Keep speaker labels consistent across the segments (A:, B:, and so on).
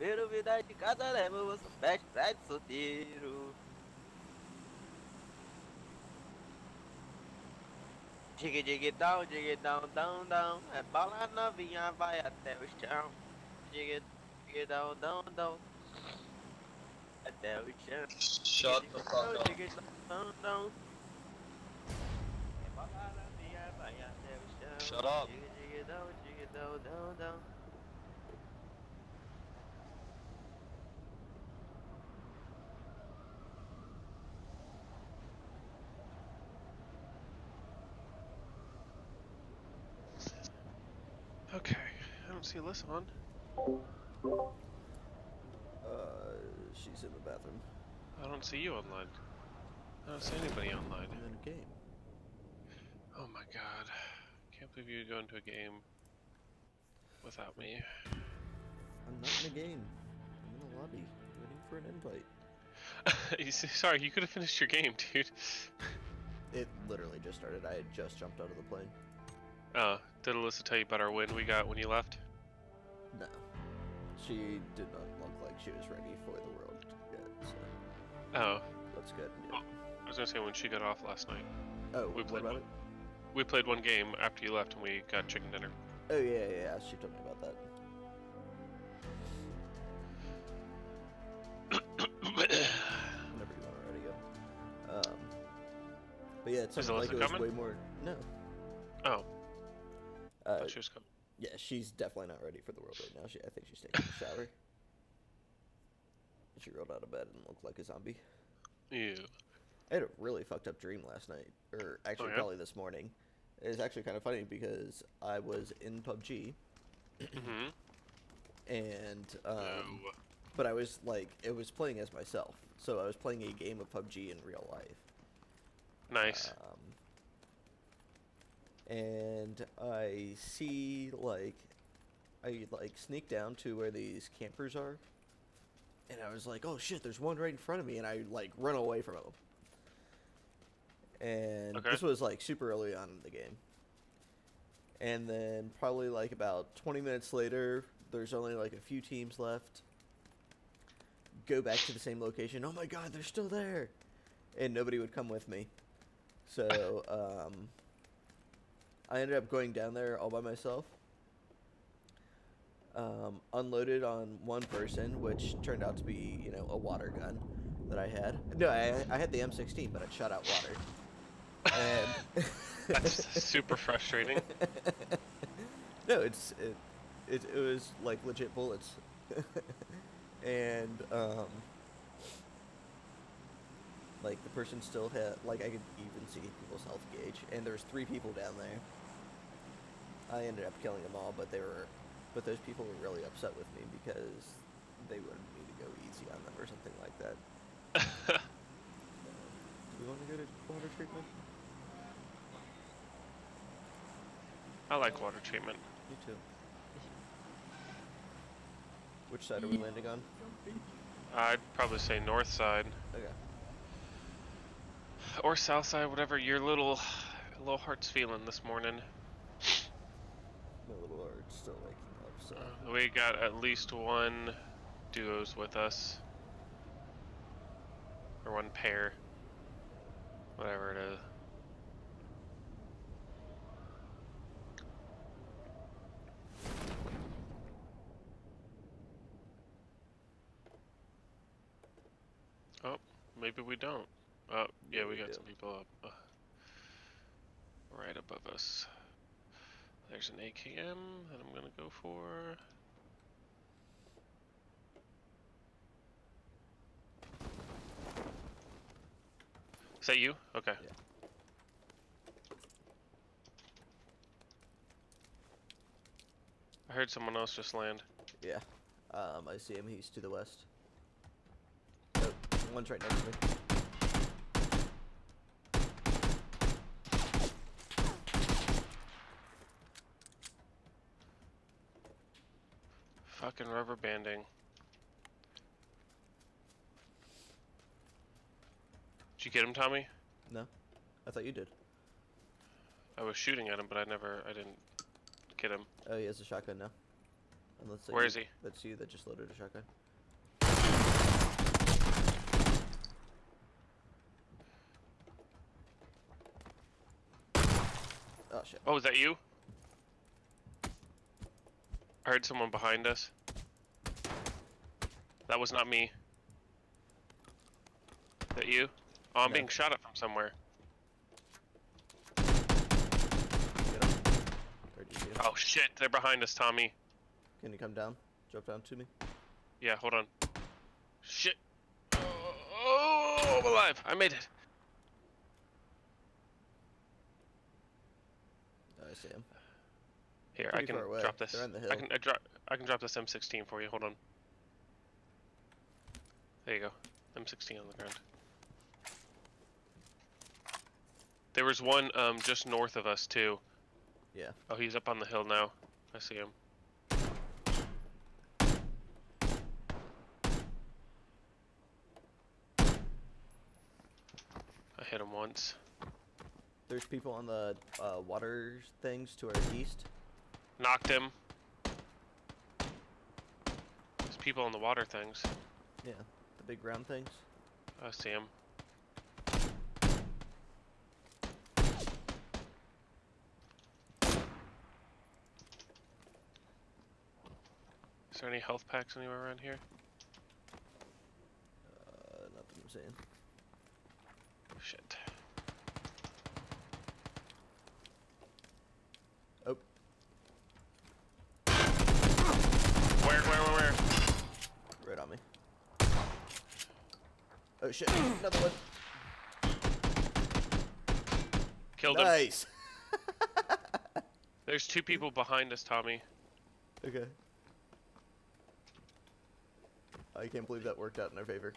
A: desespero, vida de cada leva, eu sou peste, pé de solteiro. Dig down, down, down. É bala novinha, vai até o chão. Dig down, down, down. Até o chão.
B: Shut the fuck up.
A: Dig down, down. É bala novinha, vai até o chão.
B: Shut up.
A: Dig down, down, down.
C: Okay, I don't see Alyssa on.
D: She's in the bathroom.
C: I don't see you online. I don't see anybody online.
D: I'm in a game.
C: Oh my god. Can't believe you go into a game without me.
D: I'm not in a game. I'm in a lobby, waiting for an invite.
C: Sorry, you could have finished your game, dude.
D: It literally just started. I had just jumped out of the plane.
C: Did Alyssa tell you about our win we got when you left?
D: No. She did not look like she was ready for the world yet, so...
C: Oh.
D: That's good. Yeah.
C: I was gonna say when she got off last night.
D: Oh,
C: we
D: what
C: played
D: about
C: one.
D: it?
C: We played one game after you left and we got chicken dinner.
D: Oh, yeah, she told me about that. Whenever you want to ready go. But yeah, it sounds like it was
C: coming?
D: way more... No.
C: Oh. I thought she was coming.
D: Yeah, she's definitely not ready for the world right now. I think she's taking a shower. She rolled out of bed and looked like a zombie.
C: Ew.
D: I had a really fucked up dream last night. Or actually, probably this morning. It was actually kind of funny because I was in Pubg.
C: Mm-hmm.
D: And, but I was like, it was playing as myself. So I was playing a game of Pubg in real life.
C: Nice.
D: And I see, like, I sneak down to where these campers are. And I was like, oh shit, there's one right in front of me. And I, like, run away from them. And this was, like, super early on in the game. And then probably, like, about 20 minutes later, there's only, like, a few teams left. Go back to the same location. Oh my god, they're still there. And nobody would come with me. So, I ended up going down there all by myself. Unloaded on one person, which turned out to be, you know, a water gun that I had. No, I had the M16, but it shot out water. And
C: that's super frustrating.
D: No, it was like legit bullets. And like the person still had, like, I could even see people's health gauge, and there was 3 people down there. I ended up killing them all, but those people were really upset with me because they wanted me to go easy on them or something like that. Do we want to go to water treatment?
C: I like water treatment.
D: Me too. Which side are we landing on?
C: I'd probably say north side.
D: Okay.
C: Or south side, whatever your little heart's feeling this morning.
D: My little heart's still waking up, so...
C: We got at least one duos with us. Or one pair. Whatever it is. Oh, maybe we don't. Oh, yeah, we got some people up. Right above us. There's an AKM that I'm gonna go for. Is that you? Okay.
D: Yeah.
C: I heard someone else just land.
D: Yeah. I see him. He's to the west. Oh, one's right next to me.
C: Fucking rubber banding. Did you get him, Tommy?
D: No, I thought you did.
C: I was shooting at him, but I didn't get him.
D: Oh, he has a shotgun now. Unless
C: Where is he?
D: That's you that just loaded a shotgun. Oh shit.
C: Oh, is that you? I heard someone behind us. That was not me. Is that you? Oh, I'm
D: No.
C: being shot at from somewhere.
D: Get him. Or did you?
C: Oh shit, they're behind us, Tommy.
D: Can you come down? Drop down to me.
C: Yeah, hold on. Shit. Oh, I'm alive. I made it.
D: I see him.
C: Here,
D: Pretty
C: I can
D: far away.
C: drop this.
D: They're on the hill.
C: I can drop this M16 for you. Hold on. There you go. M16 on the ground. There was one just north of us too.
D: Yeah.
C: Oh, he's up on the hill now. I see him. I hit him once.
D: There's people on the water things to our east.
C: Knocked him. There's people on the water things.
D: Yeah, the big round things.
C: I see him. Is there any health packs anywhere around here?
D: Nothing I'm seeing.
C: Shit.
D: Oh.
C: Where?
D: Right on me. Oh shit, another one.
C: Killed him.
D: Nice.
C: There's two people behind us, Tommy.
D: Okay. I can't believe that worked out in our favor.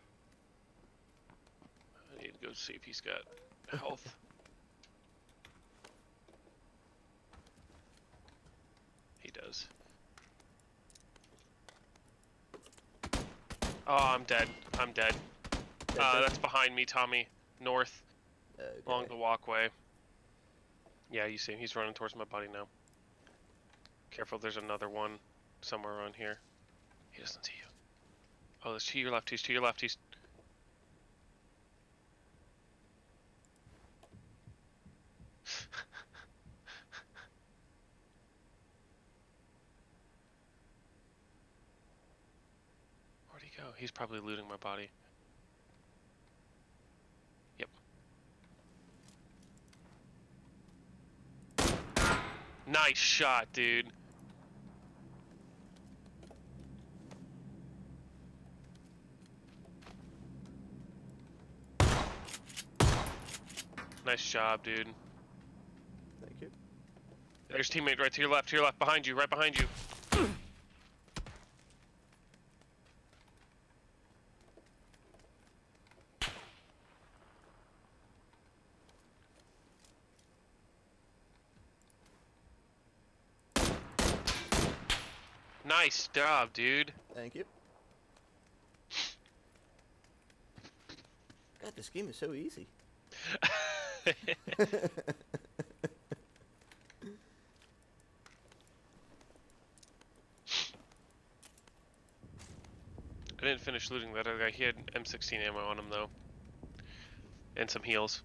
C: I need to go see if he's got health. He does. Oh, I'm dead. I'm dead. That's behind me, Tommy. North,
D: Okay.
C: along the walkway. Yeah, you see him. He's running towards my body now. Careful, there's another one somewhere around here. He doesn't see you. Oh, there's to your left. He's to your left. He's... Where'd he go? He's probably looting my body. Yep. Nice shot, dude. Nice job, dude.
D: Thank you.
C: There's teammate right to your left, behind you, right behind you. Nice job, dude.
D: Thank you. God, this game is so easy.
C: I didn't finish looting that other guy. He had M16 ammo on him though. And some heals.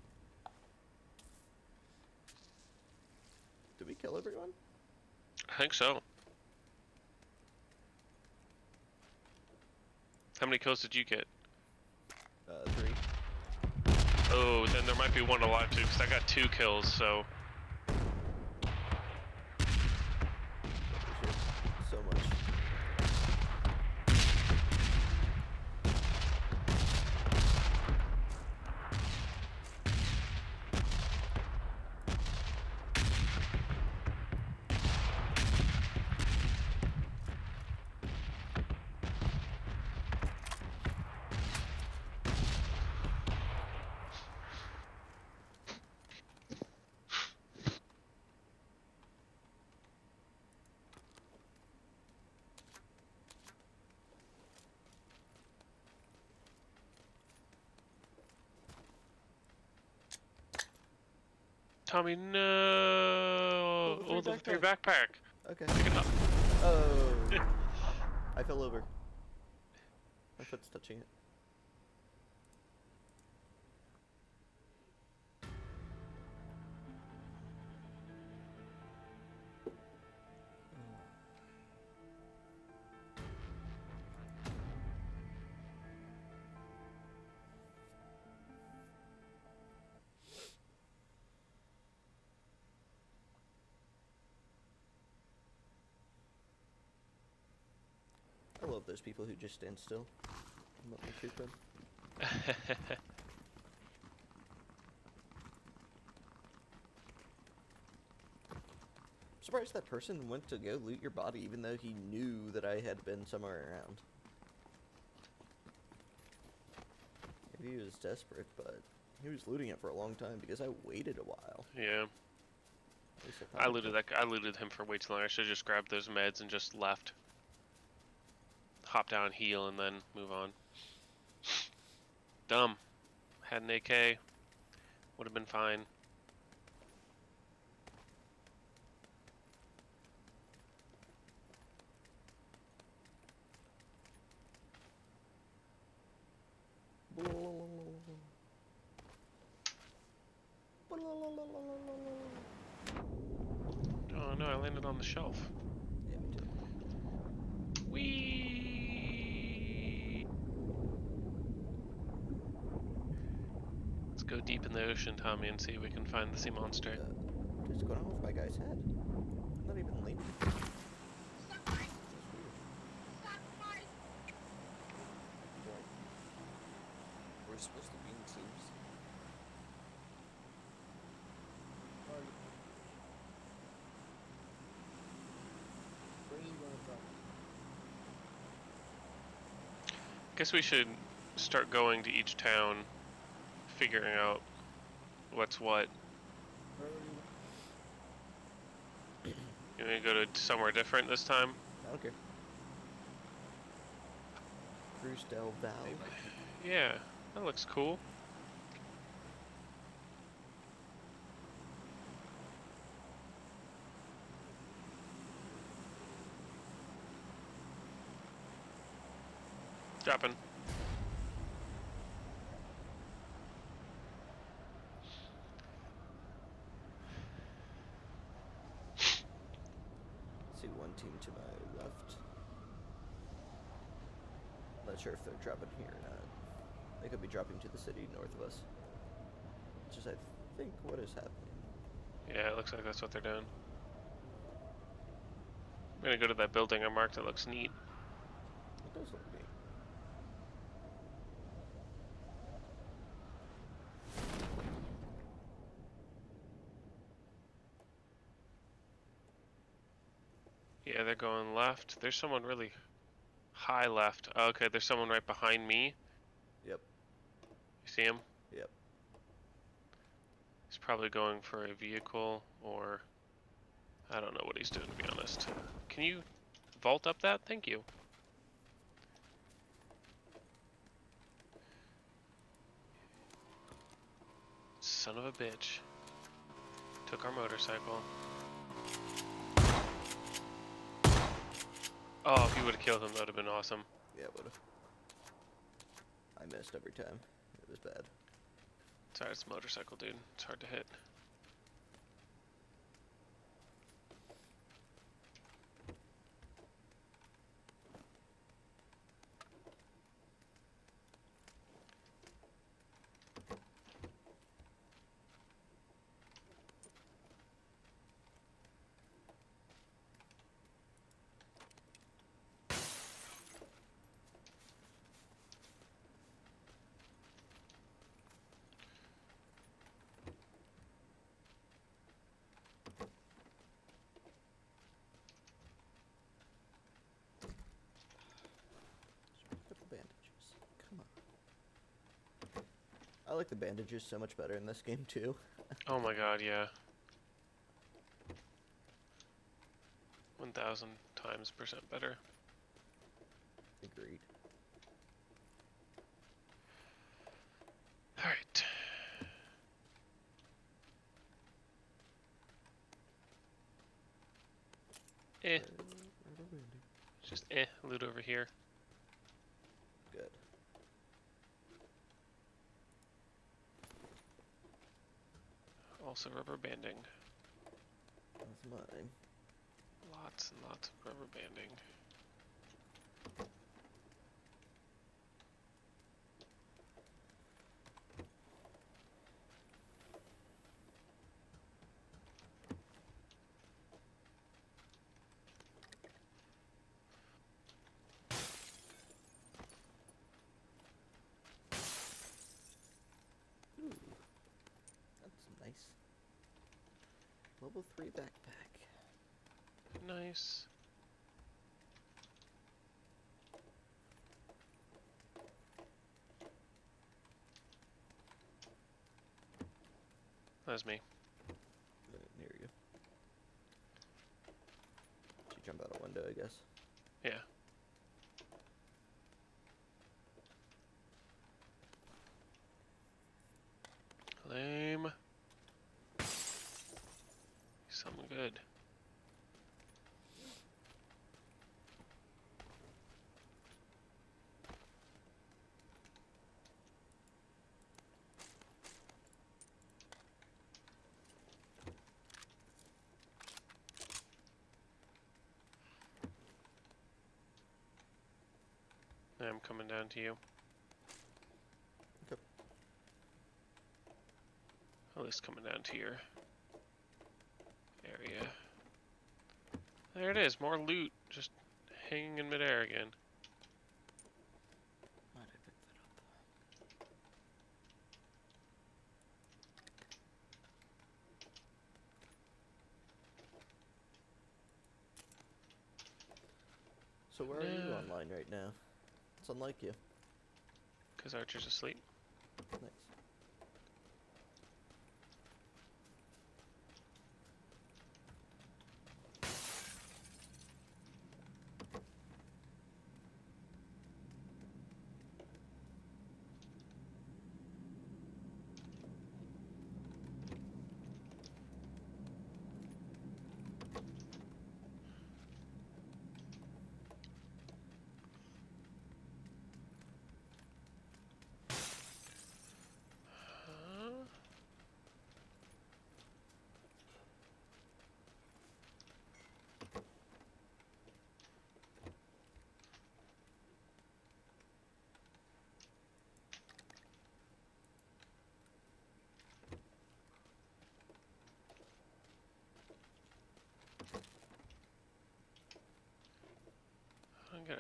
D: Did we kill everyone?
C: I think so. How many kills did you get?
D: 3.
C: Oh, then there might be one alive too, because I got 2 kills, so...
D: Appreciate it so much.
C: Tommy, no! Oh, look at your backpack.
D: Okay.
C: Pick it up.
D: Oh. I fell over. My foot's touching it. I love those people who just stand still and let me shoot them. I'm surprised that person went to go loot your body even though he knew that I had been somewhere around. Maybe he was desperate, but he was looting it for a long time because I waited a while.
C: Yeah. I looted him for way too long. I should have just grabbed those meds and just left. Hop down, heal, and then move on. Dumb. Had an AK. Would have been fine. Oh no, I landed on the shelf.
D: Yeah, me too.
C: Whee! Let's go deep in the ocean, Tommy, and see if we can find the sea monster.
D: What is going on with my guy's head? I'm not even leaning.
B: We're supposed to be in teams. Where are you going from?
C: Guess we should start going to each town, figuring out what's what.
B: Where are you?
C: You want to go to somewhere different this time?
D: I don't care. Bruce Del Val.
C: Yeah, that looks cool. Dropping.
D: See one team to my left. Not sure if they're dropping here or not. They could be dropping to the city north of us. Which is, I think, what is happening.
C: Yeah, it looks like that's what they're doing. I'm gonna go to that building I marked. It looks neat.
D: It does look neat.
C: Yeah, they're going left. There's someone really high left. Oh, okay, there's someone right behind me.
D: Yep.
C: You see him?
D: Yep.
C: He's probably going for a vehicle, or I don't know what he's doing, to be honest. Can you vault up that? Thank you. Son of a bitch. Took our motorcycle. Oh, if you would have killed him, that would have been awesome.
D: Yeah, it would've. I missed every time. It was bad.
C: Sorry, it's a motorcycle, dude. It's hard to hit.
D: Bandages. Come on. I like the bandages so much better in this game too.
C: Oh my god, yeah. 1,000 times % better.
D: Agreed.
C: Alright. Just loot over here.
D: Good.
C: Also rubber banding.
D: That's mine.
C: Lots and lots of rubber banding.
D: Ooh, that's nice. Level 3 backpack.
C: Nice. That's me.
D: I didn't hear you. Did you jump out a window, I guess?
C: Yeah. Lame. Something good. I'm coming down to you.
D: Okay.
C: At least coming down to your area. There it is, more loot, just hanging in midair again.
D: Why did I pick that up? So where are you
C: Nah.
D: online right now? It's unlike you.
C: Because Archer's asleep.
D: Nice.
C: Huh?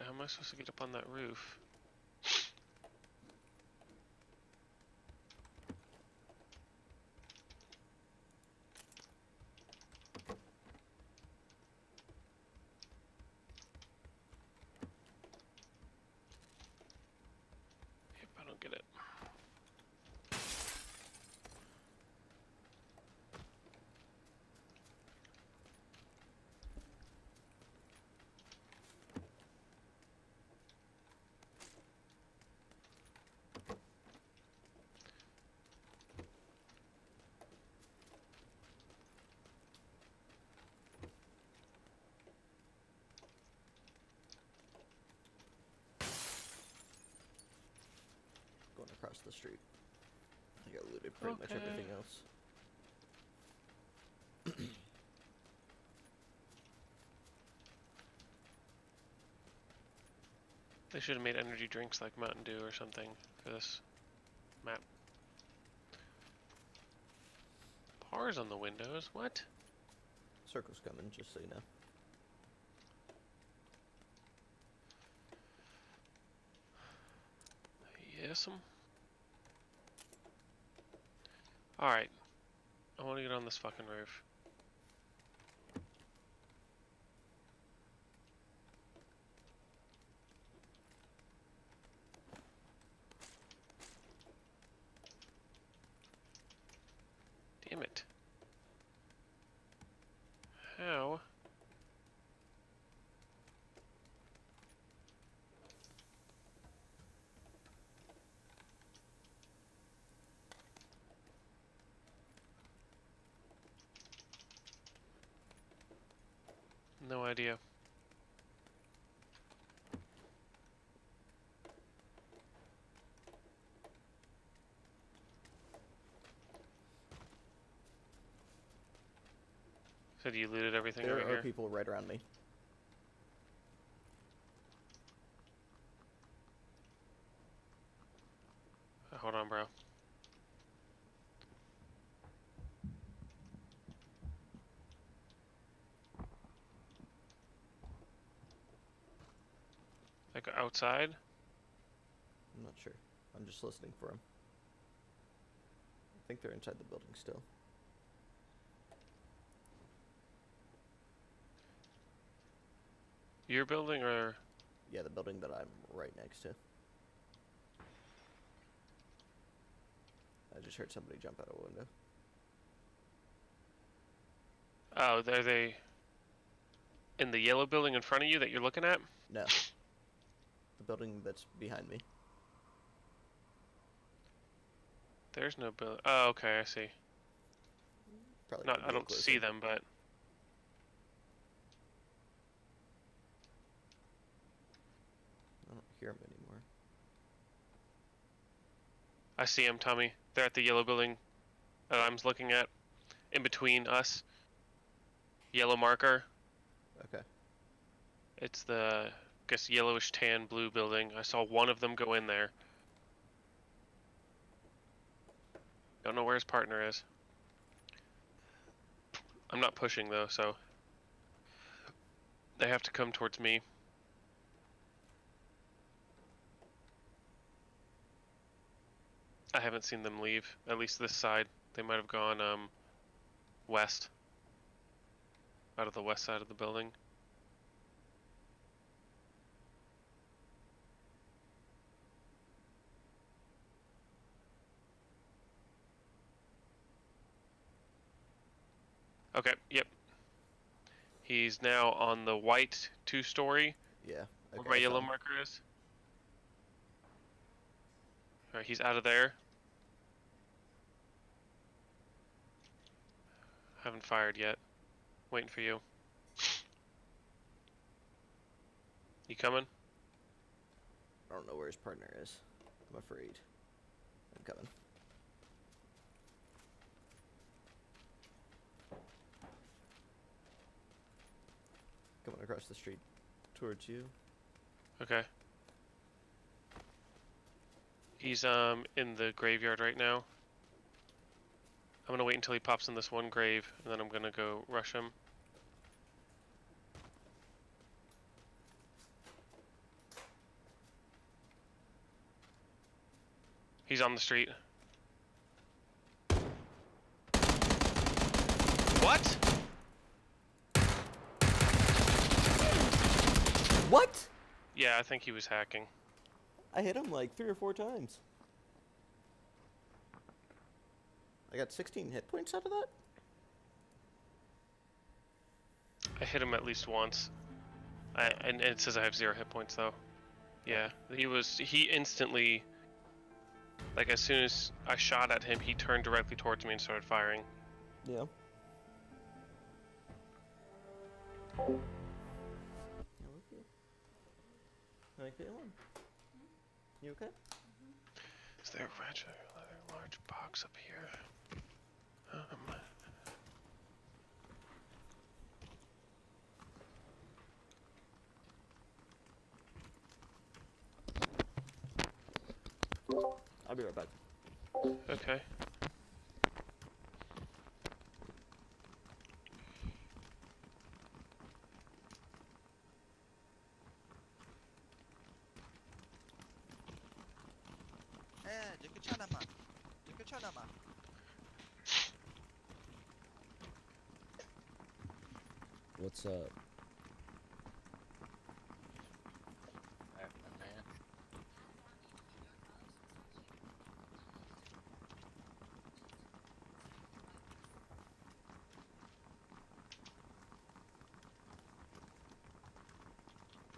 C: How am I supposed to get up on that roof? Yep, I don't get it.
D: Going across the street. I think I looted pretty much
C: Okay.
D: everything else.
C: They should have made energy drinks like Mountain Dew or something for this map. Bars on the windows? What?
D: Circle's coming, just so you know.
C: Yes'm. Alright. I want to get on this fucking roof. Damn it. How? No idea. So you looted everything
D: There
C: over
D: are
C: here?
D: people right around me.
C: Hold on, bro. Like outside?
D: I'm not sure. I'm just listening for them. I think they're inside the building still.
C: Your building or?
D: Yeah, the building that I'm right next to. I just heard somebody jump out of a window.
C: Oh, are they in the yellow building in front of you that you're looking at?
D: No. The building that's behind me.
C: There's no building. Oh, okay, I see.
D: Probably
C: Not,
D: gotta
C: I
D: be a little
C: don't see
D: closer.
C: them, but
D: I don't hear them anymore.
C: I see them, Tommy. They're at the yellow building that I'm looking at, in between us. Yellow marker.
D: Okay.
C: It's the, I guess, yellowish tan blue building. I saw one of them go in there. Don't know where his partner is. I'm not pushing though, so they have to come towards me. I haven't seen them leave, at least this side. They might have gone west, out of the west side of the building. Okay, yep. He's now on the white 2-story,
D: Yeah.
C: where
D: Okay,
C: my
D: I
C: yellow
D: saw him.
C: marker is. Alright, he's out of there. Haven't fired yet. Waiting for you. You coming?
D: I don't know where his partner is. I'm afraid. I'm coming. Coming across the street towards you.
C: Okay. He's in the graveyard right now. I'm gonna wait until he pops in this one grave, and then I'm gonna go rush him. He's on the street. What?
D: What?
C: Yeah, I think he was hacking.
D: I hit him like 3 or 4 times. I got 16 hit points out of that?
C: I hit him at least once. And it says I have 0 hit points though. Yeah, he instantly, like as soon as I shot at him, he turned directly towards me and started firing.
D: Yeah. How you feeling? You okay?
C: Is there a ratchet leather large box up here?
D: I'll be right back.
C: Okay.
B: What's up?
A: Man.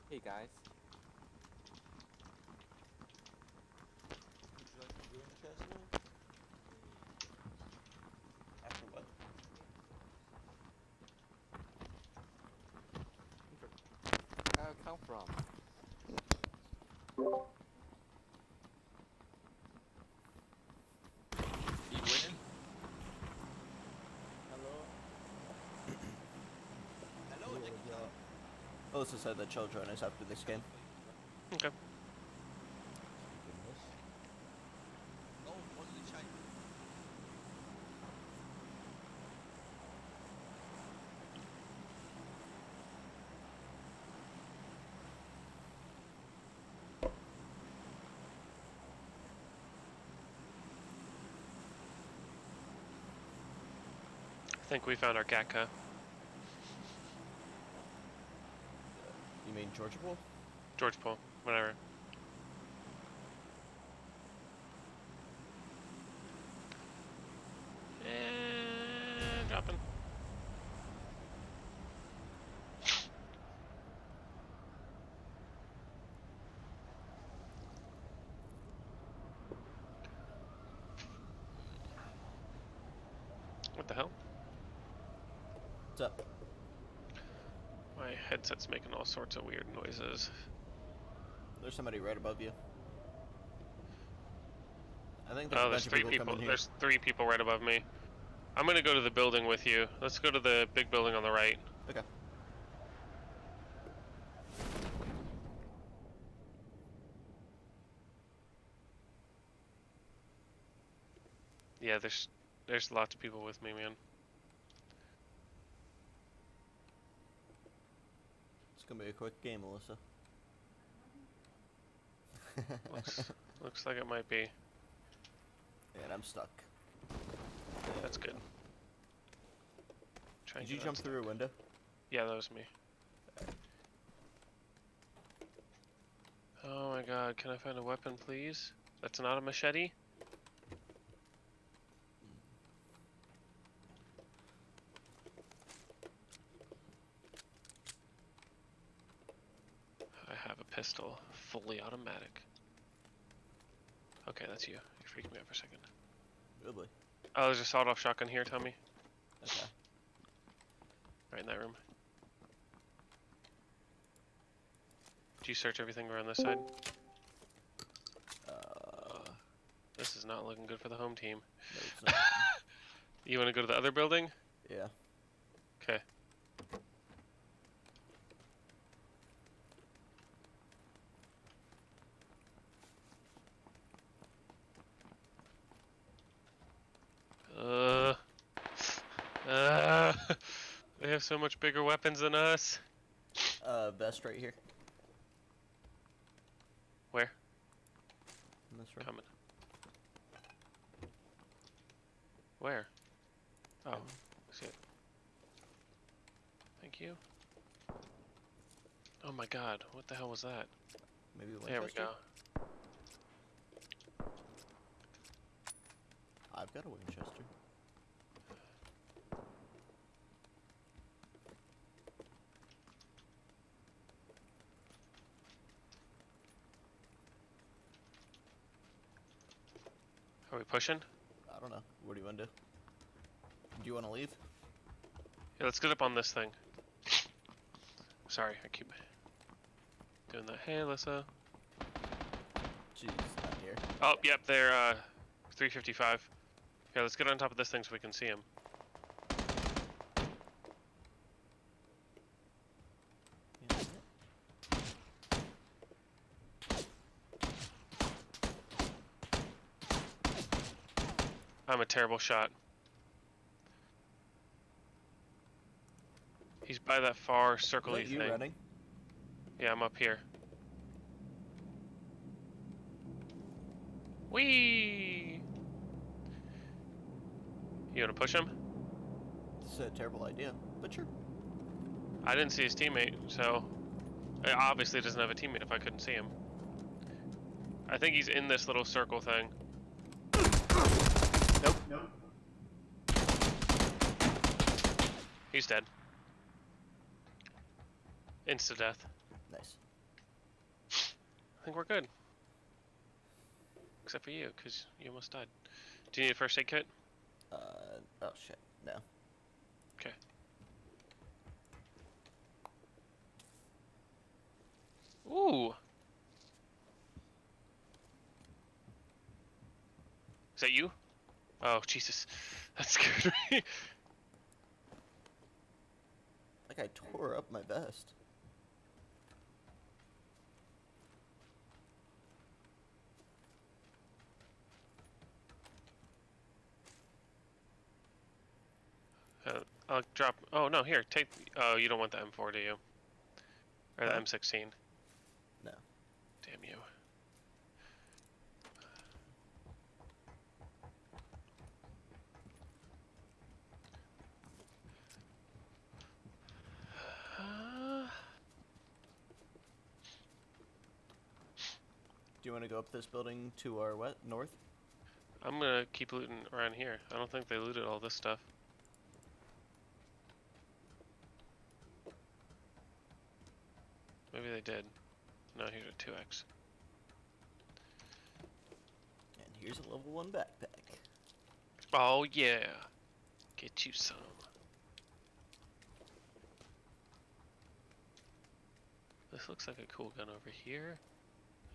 E: Hey guys.
D: Would you like to go in the chest now? After what?
E: Where I come from?
A: You winning?
D: Hello? Melissa said that she'll join us after this game.
C: Okay.
B: Goodness. Oh, what did the chat?
C: I think we found our Gatka.
D: You mean Georgia Bowl?
C: George Pool, whatever. And dropping. What the hell?
D: What's up?
C: My headset's making all sorts of weird noises.
D: There's somebody right above you. I think there's
C: Oh,
D: a
C: there's
D: bunch of
C: three
D: people
C: people.
D: coming here.
C: There's 3 people right above me. I'm gonna go to the building with you. Let's go to the big building on the right.
D: Okay.
C: Yeah, there's lots of people with me, man.
D: It's gonna be a quick game, Melissa.
C: Looks like it might be.
D: And I'm stuck.
C: That's good. Try and
D: Did you
C: get
D: jump
C: unstuck.
D: through a window?
C: Yeah, that was me. Oh my god, can I find a weapon, please? That's not a machete? I have a pistol, fully automatic. Okay, that's you. You freaked me out for a second.
D: Really?
C: Oh, there's a sawed-off shotgun here, Tommy.
D: Okay.
C: Right in that room. Did you search everything around this side? This is not looking good for the home team.
D: No, it's not.
C: You want to go to the other building?
D: Yeah.
C: Okay. They have so much bigger weapons than us.
D: Vest right here.
C: Where?
D: In this room.
C: Coming. Where? Oh, see it. Thank you. Oh my god, what the hell was that?
D: Maybe Winchester?
C: There we go.
D: I've got a Winchester.
C: Are we pushing?
D: I don't know. What do you want to do? Do you want to leave?
C: Yeah, let's get up on this thing. Sorry, I keep doing that. Hey, Alyssa.
D: Jeez, not here.
C: Oh, yep, they're 355. Yeah, let's get on top of this thing so we can see him. I'm a terrible shot. He's by that far
D: Is
C: circle-y
D: that you
C: thing.
D: running?
C: Yeah, I'm up here. Whee! You wanna push him?
D: It's a terrible idea, but sure.
C: I didn't see his teammate, so... I obviously doesn't have a teammate if I couldn't see him. I think he's in this little circle thing.
D: Nope.
C: He's dead. Insta-death.
D: Nice.
C: I think we're good. Except for you, because you almost died. Do you need a first aid kit?
D: Oh shit, no.
C: Okay. Ooh! Is that you? Oh, Jesus. That scared me.
D: Like I tore up my vest.
C: I'll drop. Oh no, here, take. Oh, you don't want the M4, do you? Or the
D: Huh?
C: M16?
D: No.
C: Damn you.
D: Do you want to go up this building to our north?
C: I'm gonna keep looting around here. I don't think they looted all this stuff. Maybe they did. No, here's a 2x.
D: And here's a level 1 backpack.
C: Oh yeah! Get you some. This looks like a cool gun over here.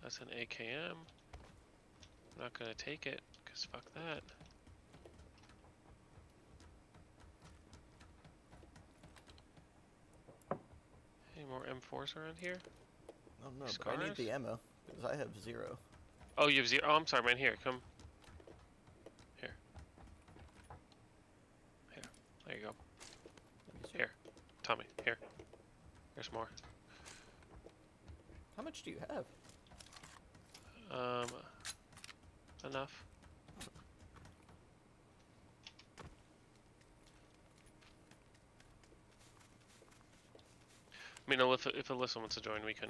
C: That's an AKM. I'm not gonna take it, cause fuck that. Any more M4s around here?
D: Oh no, but I need the ammo, because I have 0.
C: Oh, you have 0? Oh, I'm sorry, man. Here, come. Here. Here. There you go. Here. Tommy, here. There's more.
D: How much do you have?
C: Enough. I mean, if Alyssa wants to join, we can.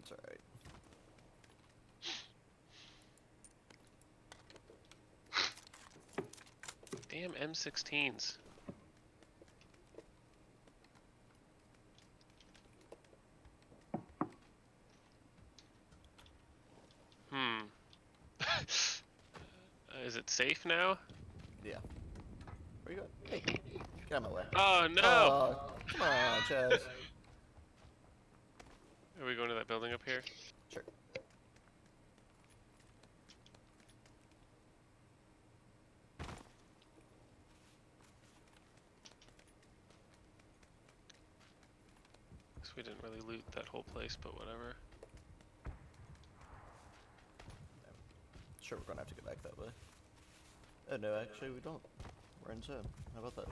D: It's alright.
C: Damn M16s. Is it safe now?
D: Yeah. Where you going? Hey, get out of my way.
C: Oh no!
D: Oh, come on, Chaz.
C: Are we going to that building up here?
D: Sure.
C: Guess we didn't really loot that whole place, but whatever.
D: Sure, we're gonna have to go back that way. Oh no, actually we don't. We're in zone. How about that?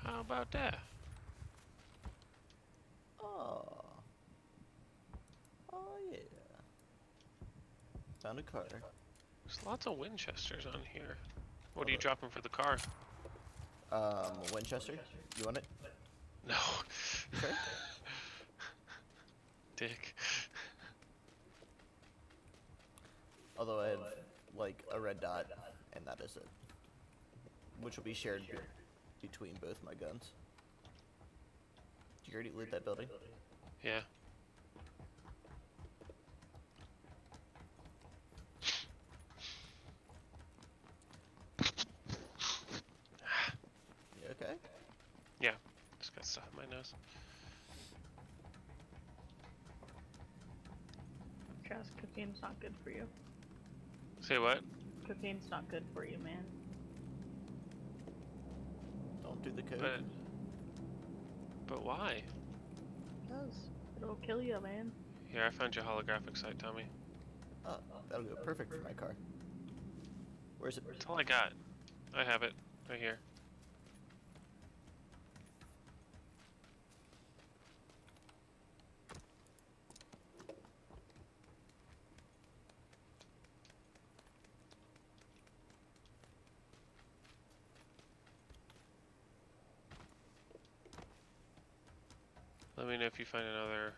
C: How about that?
D: Oh. Oh yeah. Found a car.
C: There's lots of Winchesters on here. What are you dropping for the car?
D: A Winchester. You want it?
C: No.
D: Sure.
C: Dick.
D: Although I have like a red dot, and that is it. Which will be shared between both my guns. Did you already loot that building?
C: Yeah.
D: You okay?
C: Yeah. Just got stuff in my nose.
F: Chaz, cocaine's not good for you.
C: Say what?
F: Cocaine's not good for you, man.
D: Don't do the code.
C: But why?
F: Because it'll kill you, man.
C: Here, I found your holographic site, Tommy.
D: Oh, that'll go perfect for my car. Where's it?
C: That's all I got. I have it. Right here. Let me know if you find another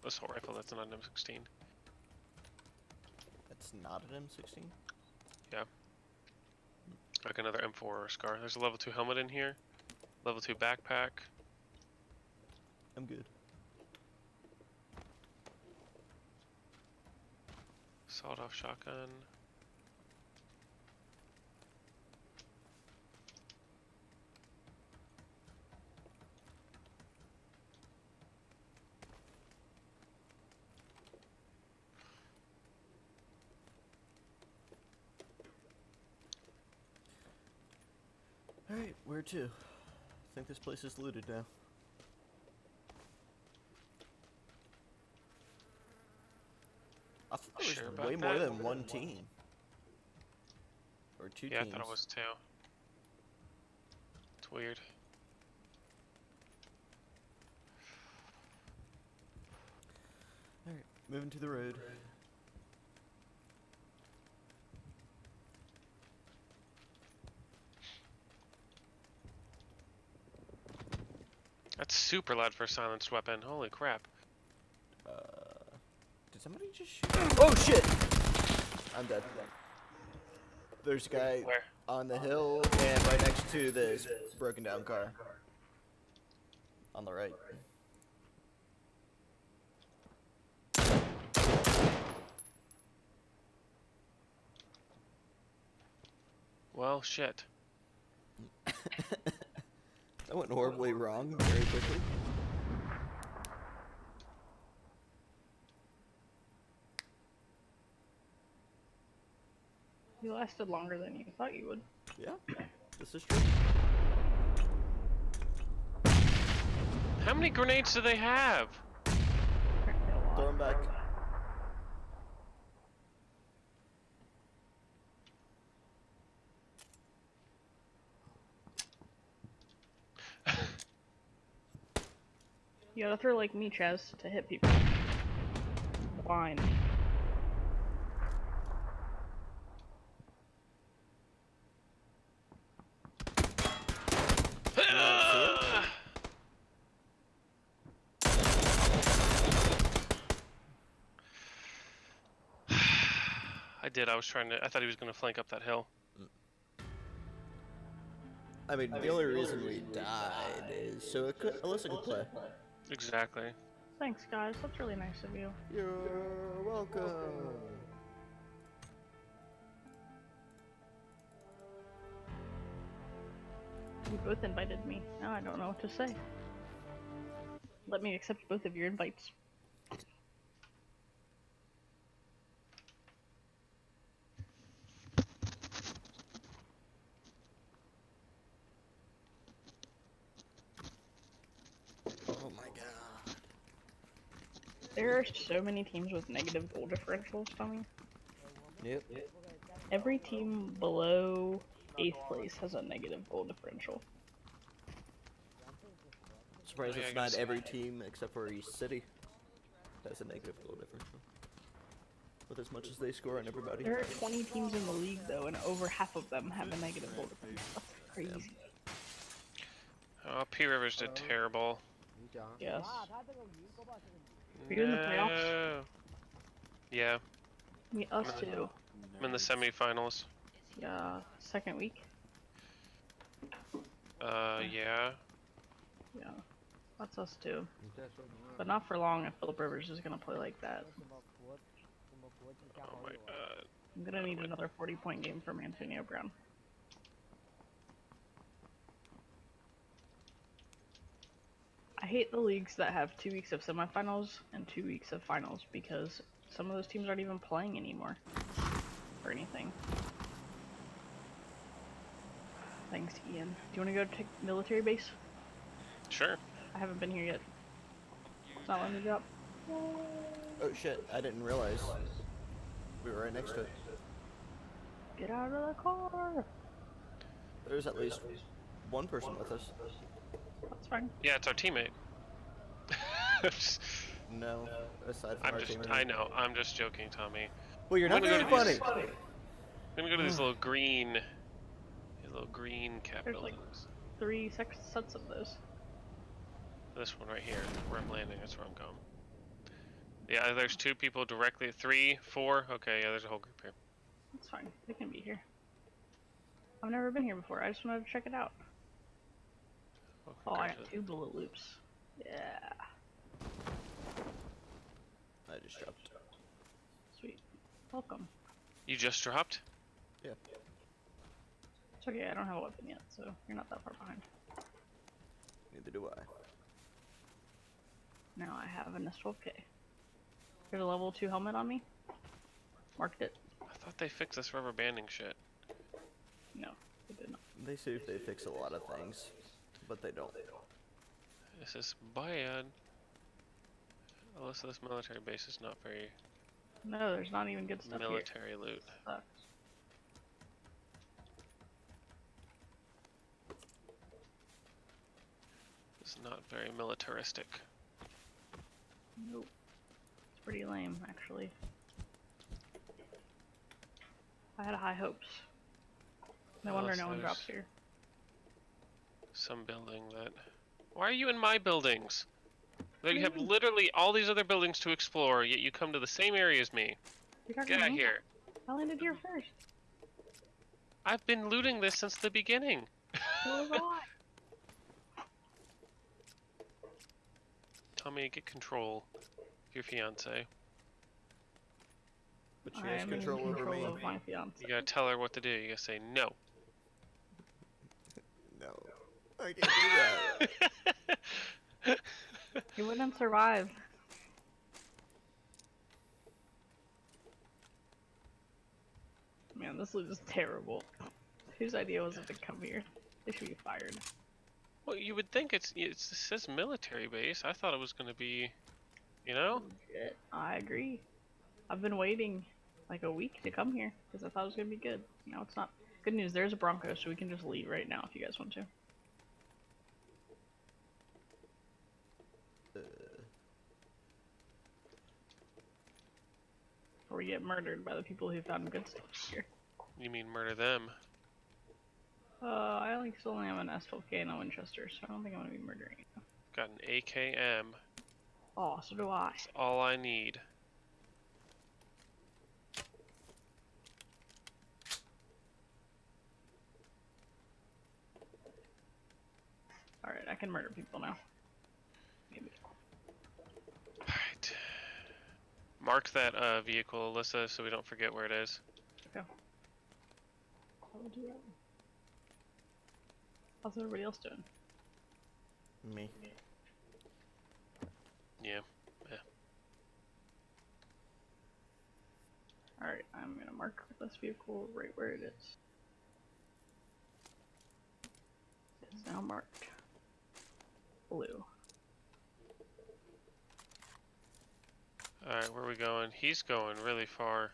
C: assault rifle that's not an M16.
D: That's not an M16?
C: Yeah. Like another M4 or Scar. There's a level 2 helmet in here. Level 2 backpack.
D: I'm good.
C: Sawed-off shotgun.
D: Alright, where to? I think this place is looted now. I thought there was
C: Sure about
D: way more
C: that?
D: than one team. Or two
C: Yeah,
D: teams.
C: I thought it was 2. Weird.
D: Alright, moving to the road.
C: That's super loud for a silenced weapon. Holy crap.
D: Did somebody just shoot? Oh shit! I'm dead. There's a guy
C: Where?
D: on the hill and right next to this broken down car. On the right.
C: Well, shit.
D: That went horribly wrong very quickly.
F: You lasted longer than you thought you would.
D: Yeah, this is true.
C: How many grenades do they have?
F: Apparently a lot.
D: Throw him back.
F: You gotta throw like me, Chaz, to hit people. Fine.
C: I did. I was trying to. I thought he was going to flank up that hill.
D: I mean, the only reason we died is so Alyssa could play.
C: Exactly.
F: Thanks, guys. That's really nice of you.
D: You're welcome.
F: You both invited me. Now I don't know what to say. Let me accept both of your invites.
D: Oh my god.
F: There are so many teams with negative goal differentials, Tommy.
D: Yep.
F: Every team below 8th place has a negative goal differential.
D: Surprised
C: Yeah, I
D: it's not
C: guess.
D: every team except for East City has a negative goal differential. With as much as they score on everybody.
F: There are 20 teams in the league, though, and over half of them have a negative goal differential. That's crazy.
C: Oh, P Rivers did terrible.
F: Yes. Are you in the playoffs?
C: No. Yeah,
F: Me, us too.
C: I'm in the semifinals.
F: Yeah, second week.
C: Yeah.
F: Yeah, that's us too. But not for long if Philip Rivers is gonna play like that.
C: Oh my god.
F: I'm gonna need another 40-point game from Antonio Brown. I hate the leagues that have 2 weeks of semifinals and 2 weeks of finals because some of those teams aren't even playing anymore or anything. Thanks, Ian. Do you want to go to military base?
C: Sure.
F: I haven't been here yet. It's not letting me drop.
D: Oh shit, I didn't realize we were right next to it.
F: Get out of the car!
D: There's at least one person with us.
F: That's fine.
C: Yeah, it's our teammate.
D: No, aside from our team.
C: I know, I'm just joking, Tommy.
D: Well, you're not
C: I'm gonna
D: very
C: go to
D: funny.
C: I'm gonna go to these little green cap
F: There's like
C: buildings.
F: 3 sets of those.
C: This one right here, where I'm landing, that's where I'm going. Yeah, there's 2 people directly, 3, 4, okay, yeah, there's a whole group here.
F: That's fine. They can be here. I've never been here before. I just wanted to check it out.
C: Well,
F: Oh, I got
C: congratulations.
F: 2 bullet loops. Yeah.
D: I just dropped.
F: Sweet. Welcome.
C: You just dropped?
D: Yeah.
F: It's okay, I don't have a weapon yet, so you're not that far behind.
D: Neither do I.
F: Now I have an S12K. There's a level 2 helmet on me. Marked it.
C: I thought they fixed this rubber banding shit.
F: No, it did not.
D: They say they fix a lot of things, but they don't.
C: This is bad. Unless this military base is not very
F: No, there's not even good stuff
C: military loot.
F: here.
C: not very militaristic.
F: Nope. It's pretty lame, actually. I had high hopes. No wonder
C: Unless
F: no one
C: there's
F: drops here.
C: some building that... Why are you in my buildings? Like, you
F: do
C: have
F: you mean?
C: literally all these other buildings to explore, yet you come to the same area as me.
F: You're talking
C: Get
F: to
C: out
F: me?
C: here.
F: I landed here first.
C: I've been looting this since the beginning.
F: So was I.
C: Tommy, get control of your fiance.
D: But she
F: I
D: has
F: am in
D: control over me.
F: of my fiance.
C: You gotta tell her what to do. You gotta say no.
D: No. I can't do that.
F: You wouldn't survive. Man, this loot is terrible. Whose idea was it to come here? They should be fired.
C: Well, you would think it says military base. I thought it was gonna be, you know?
F: Legit. I agree. I've been waiting like a week to come here because I thought it was gonna be good. Now it's not. Good news, there's a Bronco, so we can just leave right now if you guys want to. Or we get murdered by the people who found good stuff here.
C: You mean murder them?
F: I still only have an S12K and a Winchester, so I don't think I'm gonna be murdering you.
C: Got an AKM.
F: Oh, so do I.
C: That's all I need.
F: Alright, I can murder people now. Maybe.
C: Alright. Mark that vehicle, Alyssa, so we don't forget where it is.
F: Okay. I will do that. How's everybody else doing?
D: Me.
C: Yeah.
F: Alright, I'm gonna mark this vehicle right where it is. It's now marked blue.
C: Alright, where are we going? He's going really far.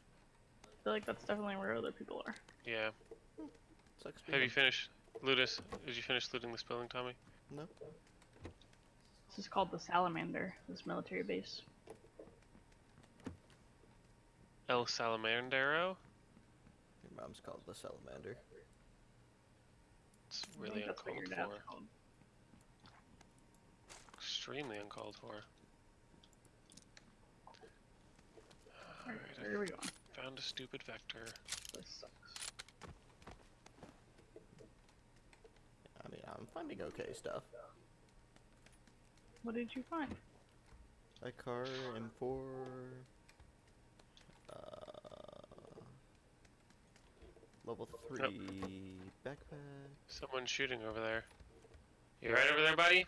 F: I feel like that's definitely where other people are.
C: Yeah.
D: Sucks
C: Have you finished, Ludus? Did you finish looting this building, Tommy?
D: No.
F: This is called the Salamander, this military base.
C: El Salamandero?
D: Your mom's called the Salamander.
C: It's
F: I
C: really
F: think that's what your
C: uncalled
F: dad's
C: for.
F: called.
C: Extremely uncalled for.
F: Alright,
C: Alright,
F: where are we going?
C: I found a stupid vector.
F: This sucks.
D: I mean, I'm finding okay stuff.
F: What did you find?
D: A car, M4, level 3 backpack.
C: Someone's shooting over there. You right over there, buddy?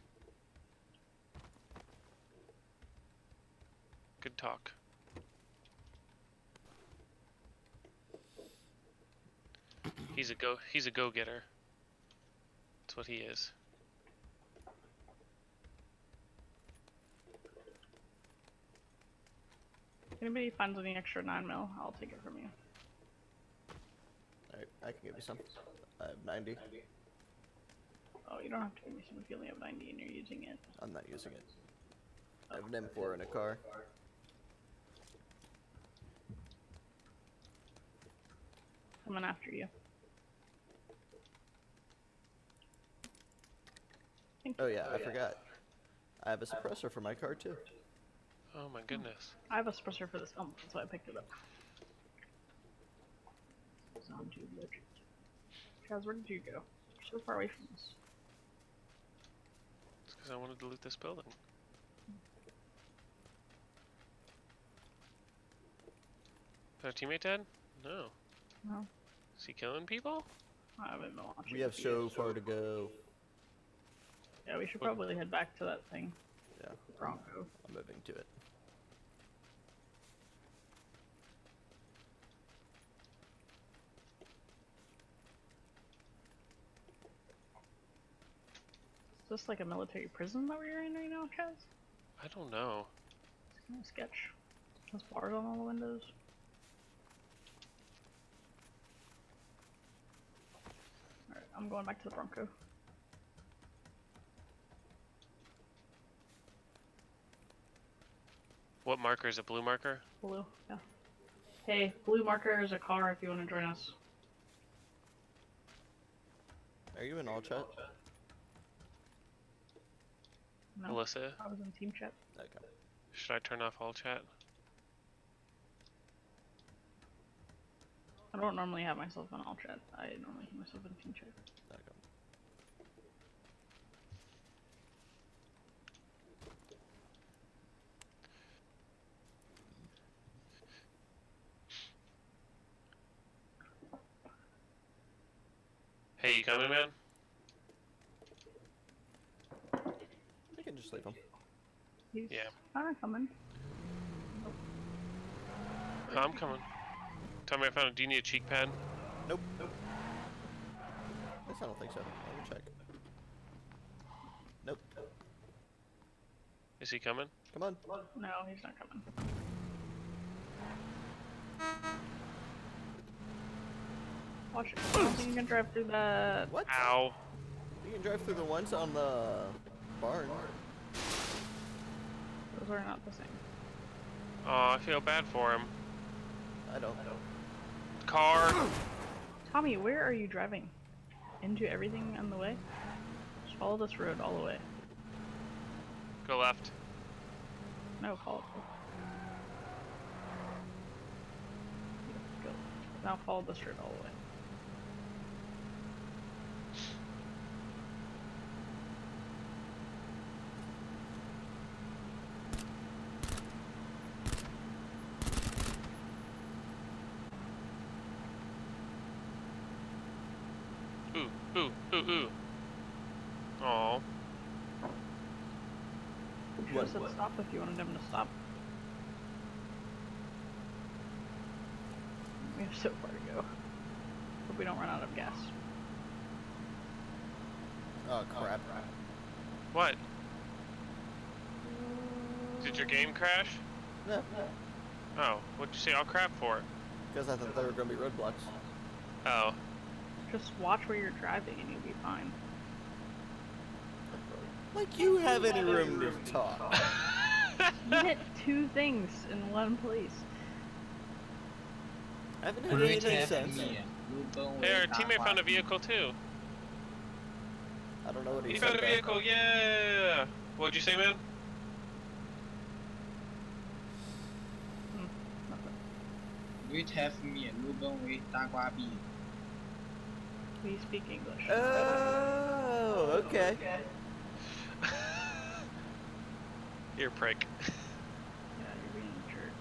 C: Good talk. He's a go-getter. That's what he is.
F: If anybody finds any extra 9mm, I'll take it from you.
D: Alright, I can give you some. I have 90.
F: Oh, you don't have to give me some if you only have 90 and you're using it.
D: I'm not using it. I have an M4 in a car.
F: Coming after you.
D: Oh yeah, I forgot. I have a suppressor for my car too.
C: Oh my goodness.
F: I have a suppressor for this helmet, that's why I picked it up. Zombie legend. Chaz, where did you go? You're so far away from us.
C: It's because I wanted to loot this building. Is our teammate dead? No.
F: No.
C: Is he killing people?
F: I haven't been watching.
D: We have
F: the
D: so
F: videos.
D: far to go.
F: Yeah, we should
C: What-
F: probably head back to that thing.
D: Yeah,
F: The Bronco.
D: I'm moving to it.
F: Is this like a military prison that we're in right now, Chaz?
C: I don't know.
F: It's kind of sketch. There's bars on all the windows. Alright, I'm going back to the Bronco.
C: What marker is it? Blue marker?
F: Blue, yeah. Hey, blue marker is a car if you want to join us.
D: Are you in all chat?
F: No,
C: Alyssa,
F: I was in team chat.
D: Okay.
C: should I turn off all chat?
F: I don't normally have myself in all chat. I normally have myself in team chat.
D: Okay.
C: Hey, you coming, man?
D: I can just leave him.
F: He's
C: Yeah.
F: not coming.
C: Oh, I'm coming. Tell me I found it. Do you need a cheek pad?
D: Nope. Nope. Guess I don't think so. Let me check. Nope.
C: Is he coming?
D: Come on.
F: No, he's not coming. Watch it. I don't think you can drive through that.
D: What?
C: Ow.
D: You can drive through the ones on the barn.
F: Those are not the same.
C: Oh, I feel bad for him.
D: I don't.
C: Car.
F: Tommy, where are you driving? Into everything on the way? Just follow this road all the way.
C: Go left.
F: No, follow it. Go. Now follow this road all the way.
C: Ooh. Aw.
F: You should have said stop if you wanted him to stop. We have so far to go. Hope we don't run out of gas.
D: Oh crap.
C: What? Did your game crash?
D: No.
C: Oh, what'd you say all crap for?
D: Because I thought there were going to be roadblocks.
C: Oh.
F: Just watch where you're driving and you'll be fine.
D: Like you have any room to talk.
F: You hit two things in one place.
D: I haven't had anything since.
C: Hey, our teammate found a vehicle too.
D: I don't know what
C: He
D: he
C: found
D: said.
C: a vehicle, yeah! What'd you say, man?
G: We have me Ruben with Dagwabi.
F: We speak English.
D: Oh, okay.
C: You're a prick.
F: Yeah, you're being a jerk.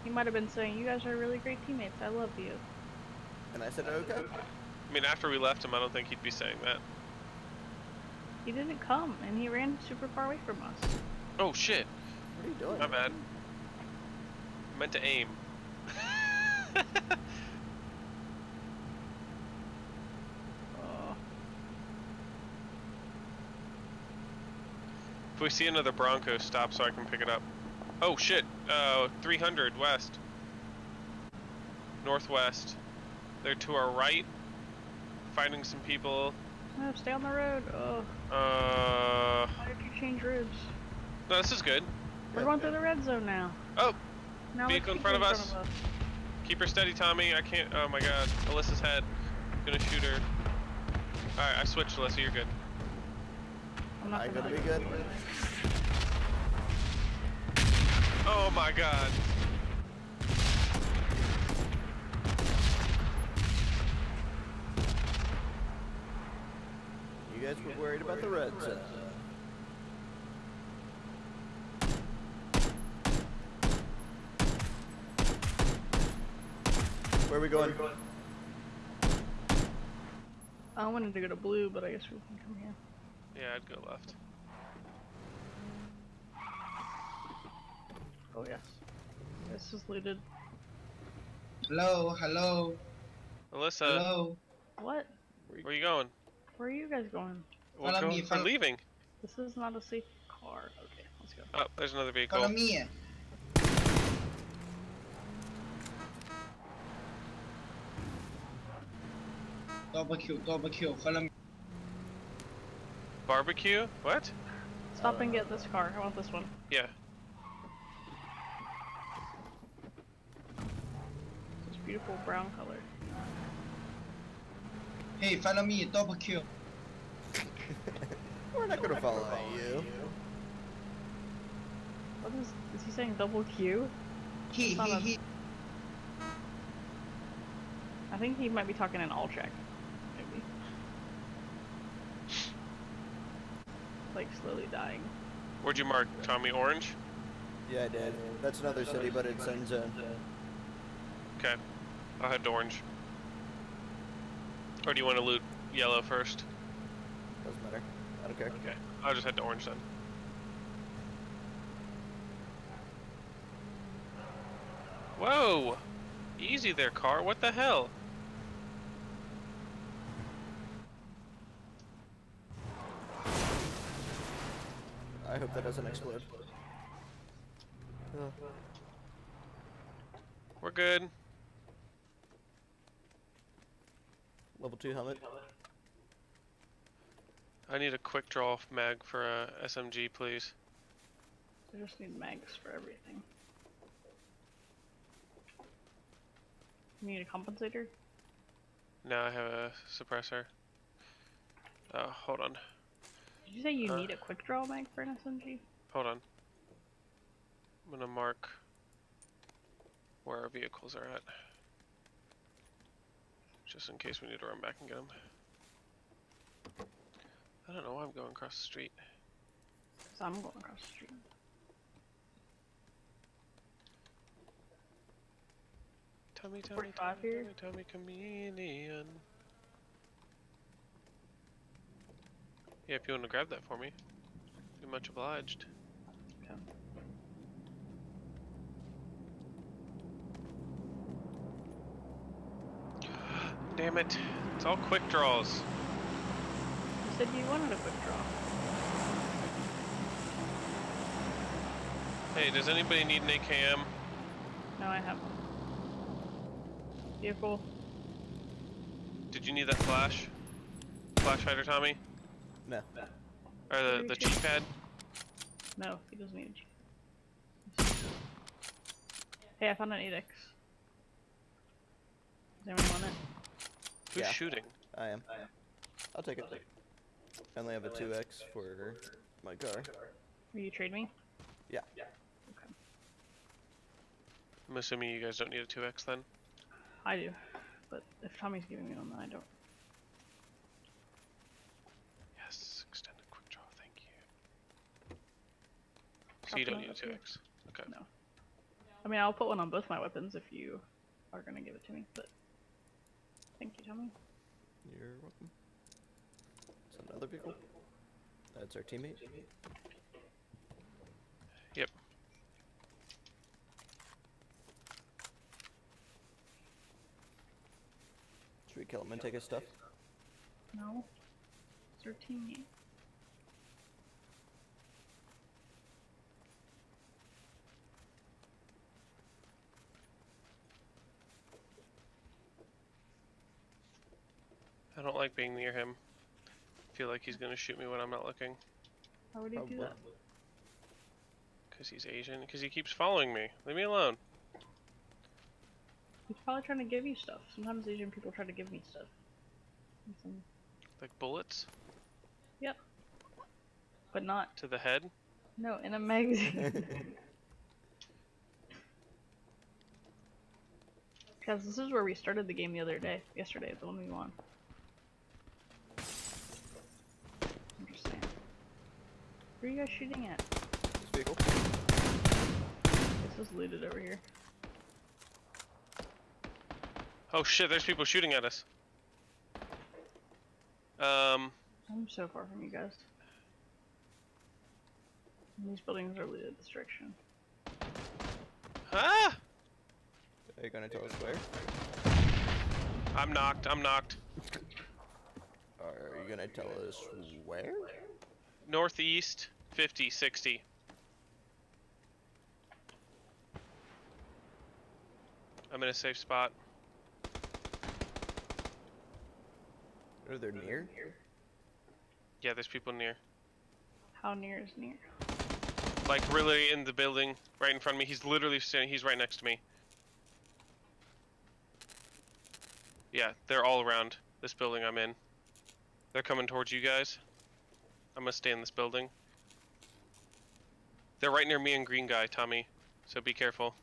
F: He might have been saying, you guys are really great teammates, I love you.
D: And I said, okay.
C: I mean, after we left him, I don't think he'd be saying that.
F: He didn't come, and he ran super far away from us.
C: Oh, shit.
D: What are you doing?
C: My bad. I meant to aim. If we see another Bronco, stop so I can pick it up. Oh shit, 300 west. Northwest. They're to our right. Fighting some people.
F: No, stay on the road. Oh, why did you change roads?
C: No, this is good.
F: We're going through the red zone now.
C: Oh,
F: Now
C: vehicle in front of us. Keep her steady, Tommy. I can't, oh my god. Alyssa's head. Gonna shoot her. Alright, I switched, Alyssa, you're good.
F: I'm not
D: gonna be good.
C: Oh my god.
D: You guys were worried about the red zone. Where are we going?
F: I wanted to go to blue, but I guess we can come here.
C: Yeah, I'd go left.
F: Oh yes. This is looted.
G: Hello.
C: Alyssa,
G: Hello.
F: What?
C: where you going?
F: Where are you guys going?
C: We're leaving.
F: This is not a safe car. Okay, let's go.
C: Oh, there's another vehicle.
G: Follow me. Double kill. Follow me.
C: Barbecue? What?
F: Stop and get this car. I want this one.
C: Yeah.
F: beautiful brown color.
G: Hey, follow me, double kill.
D: We're not gonna follow you.
F: What is he saying? Double Q?
G: He.
F: I think he might be talking in all check. Maybe. Like slowly dying.
C: Where'd you mark, Tommy? Orange?
D: Yeah, I did. That's another city, but it's end zone.
C: Okay. I'll head to orange. Or do you want to loot yellow first?
D: Doesn't matter. I don't care.
C: Okay. I'll just head to orange then. Whoa! Easy there, car. What the hell?
D: I hope that doesn't explode. Oh.
C: We're good.
D: Level 2 helmet.
C: I need a quick draw mag for a SMG, please.
F: I just need mags for everything. You need a compensator?
C: Now I have a suppressor. Hold on.
F: Did you say you need a quick draw mag for an SMG?
C: Hold on. I'm gonna mark where our vehicles are at. Just in case we need to run back and get them. I don't know why I'm going across the street.
F: So I'm going across the street.
C: Tommy,
F: 45 here.
C: Tommy, chameleon. Yeah, if you want to grab that for me, be much obliged.
F: Okay.
C: Damn it! It's all quick draws.
F: You said you wanted a quick draw.
C: Hey, does anybody need an AKM?
F: No, I have one. Vehicle.
C: Did you need that flash? Flash hider, Tommy?
D: No.
C: Or the cheat pad?
F: No, he doesn't need a G. Hey, I found an 8x. Does anyone want it?
C: Who's
D: Yeah.
C: shooting?
D: I am. I'll take it. I only have a 2x for my car.
F: Will you trade me?
D: Yeah.
F: Okay.
C: I'm assuming you guys don't need a 2x then?
F: I do. But if Tommy's giving me one, then I don't.
C: Yes, extended quick draw, thank you. So you don't need a 2x? Okay.
F: No. I mean, I'll put one on both my weapons if you are gonna give it to me, but... Thank you, Tommy.
D: You're welcome. It's another vehicle. That's our teammate.
C: Yep.
D: Should we kill him and take his stuff?
F: No. It's our teammate.
C: I don't like being near him. I feel like he's gonna shoot me when I'm not looking.
F: How would he do that?
C: Because he's Asian. Because he keeps following me. Leave me alone.
F: He's probably trying to give you stuff. Sometimes Asian people try to give me stuff.
C: Like bullets?
F: Yep. But not...
C: To the head?
F: No, in a magazine. Because this is where we started the game the other day. Yesterday, the one we won. I'm just saying. Where are you guys shooting at?
D: This vehicle.
F: This is looted over here.
C: Oh shit, there's people shooting at us.
F: I'm so far from you guys. And these buildings are looted this direction.
C: Ah!
D: Are you gonna tell us where?
C: I'm knocked, I'm knocked.
D: Are you gonna tell us where?
C: Northeast, 50, 60. I'm in a safe spot.
D: Are they near?
C: Yeah, there's people near.
F: How near is near?
C: Like really in the building, right in front of me. He's literally standing, he's right next to me. Yeah, they're all around this building I'm in. They're coming towards you guys. I'm gonna stay in this building. They're right near me and green guy, Tommy. So be careful.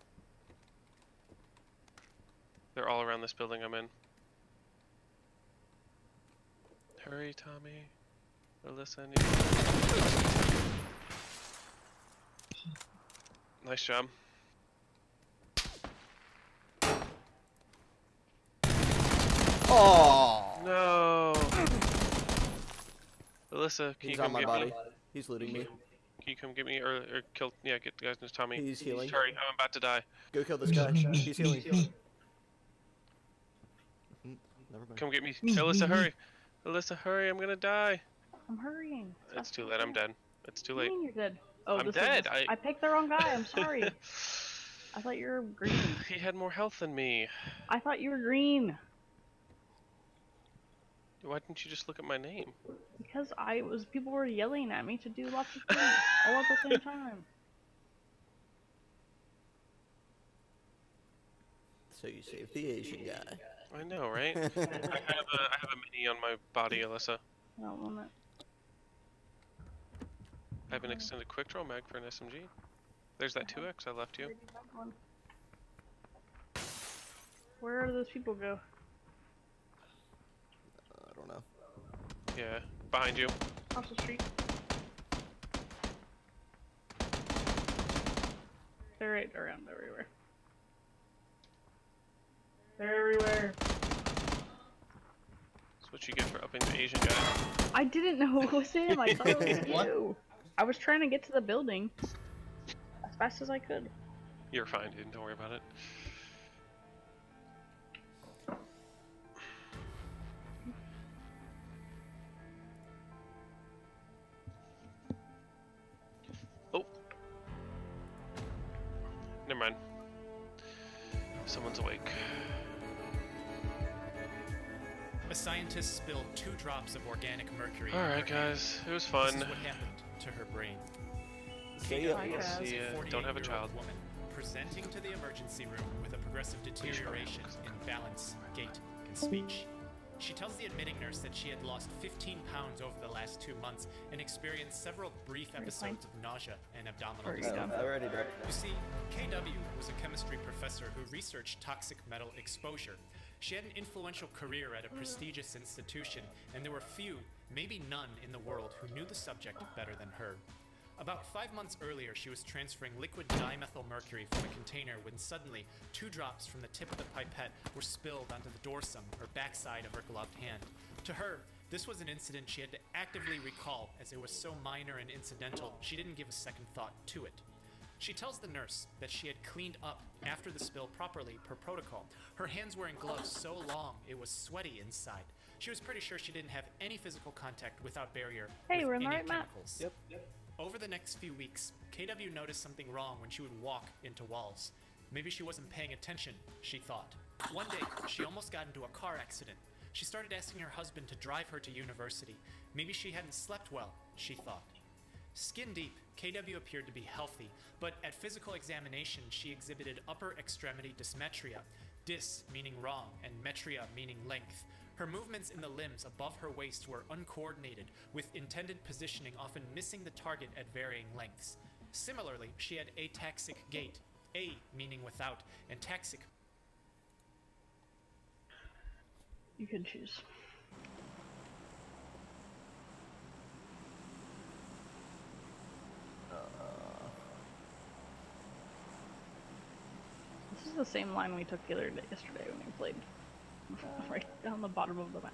C: They're all around this building I'm in. Hurry, Tommy. Alyssa, I need... Nice job.
D: Oh!
C: No! Alyssa, can
D: He's
C: you
D: on
C: come
D: my
C: get
D: body.
C: me?
D: He's looting me.
C: Can you come get me or kill? Yeah, get the guys near Tommy.
D: He's healing.
C: Sorry, I'm about to die.
D: Go kill this guy. He's healing. Never mind.
C: Come get me, Alyssa. Hurry, Alyssa, hurry! I'm gonna die.
F: I'm hurrying.
C: It's too late. I'm dead. It's too
F: What do
C: late.
F: you mean you're dead? Oh,
C: I'm
F: this
C: dead.
F: Is, I picked the wrong guy. I'm sorry. I thought you were green.
C: He had more health than me.
F: I thought you were green.
C: Why didn't you just look at my name?
F: Because people were yelling at me to do lots of things all at the same time.
D: So you saved the Asian guy.
C: I know, right? I have a mini on my body, Alyssa.
F: I don't want it.
C: I have an extended quick draw mag for an SMG. There's that 2x I left you.
F: Where do those people go?
D: I don't know.
C: Yeah, behind you.
F: Across the street. They're right around everywhere. They're everywhere.
C: That's what you get for upping the Asian guy.
F: I didn't know it was him. I thought it was
G: What?
F: you. I was trying to get to the building as fast as I could.
C: You're fine, dude. Don't worry about it. Oh. Never mind. Someone's awake.
H: A scientist spilled 2 drops of organic mercury.
C: Alright, guys. It was
H: This
C: fun.
H: is what happened to her brain.
D: See ya.
F: Hi, guys.
C: See ya. Don't have a
H: 48-year-old
C: child.
H: woman presenting to the emergency room with a progressive deterioration in balance, gait, and speech. She tells the admitting nurse that she had lost 15 pounds over the last 2 months and experienced several brief episodes of nausea and abdominal
F: Are you
H: discomfort.
F: done?
D: I already did.
H: You see, KW was a chemistry professor who researched toxic metal exposure. She had an influential career at a prestigious institution, and there were few, maybe none, in the world who knew the subject better than her. About 5 months earlier, she was transferring liquid dimethylmercury from a container when suddenly 2 drops from the tip of the pipette were spilled onto the dorsum, or backside of her gloved hand. To her, this was an incident she had to actively recall, as it was so minor and incidental, she didn't give a second thought to it. She tells the nurse that she had cleaned up after the spill properly per protocol. Her hands were in gloves so long it was sweaty inside. She was pretty sure she didn't have any physical contact without barrier
F: Hey,
H: with
F: we're in the
H: any
F: right map.
H: chemicals.
D: Yep.
H: Over the next few weeks, KW noticed something wrong when she would walk into walls. Maybe she wasn't paying attention, she thought. One day, she almost got into a car accident. She started asking her husband to drive her to university. Maybe she hadn't slept well, she thought. Skin deep, KW appeared to be healthy, but at physical examination, she exhibited upper extremity dysmetria, dys meaning wrong and metria meaning length. Her movements in the limbs above her waist were uncoordinated, with intended positioning often missing the target at varying lengths. Similarly, she had ataxic gait, a meaning without, and taxic.
F: You can choose. This is the same line we took yesterday when we played. Right down the bottom of the map.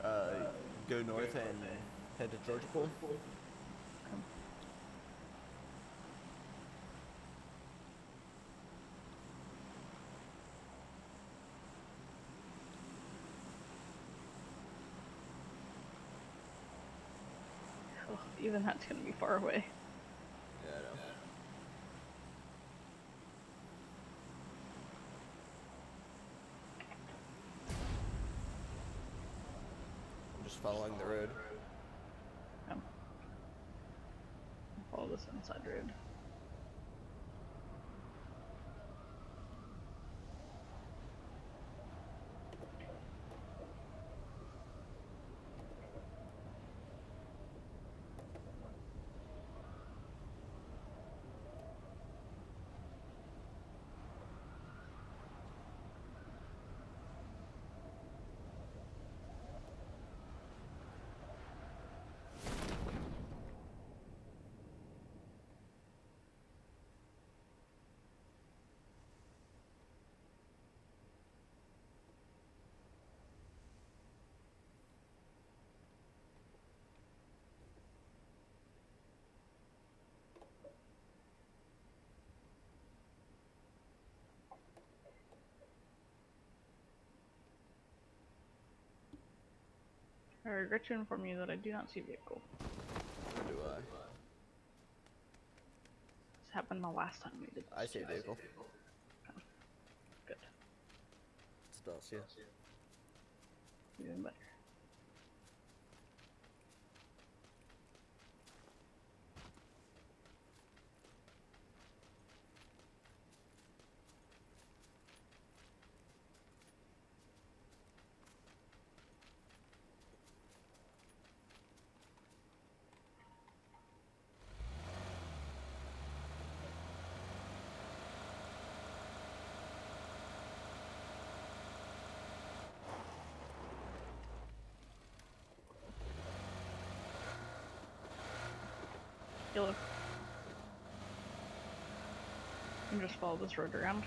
D: Yeah. Go north and head to Georgia Pool.
F: Oh, even that's gonna be far away.
D: Yeah, I know. I'm just following the road.
F: I'll follow this inside road. I regret to inform you that I do not see a vehicle.
D: Or do I?
F: This happened the last time we did this.
D: I see a vehicle.
F: Good.
D: It's Dacia.
F: Even better. Yellow. You can just follow this road around.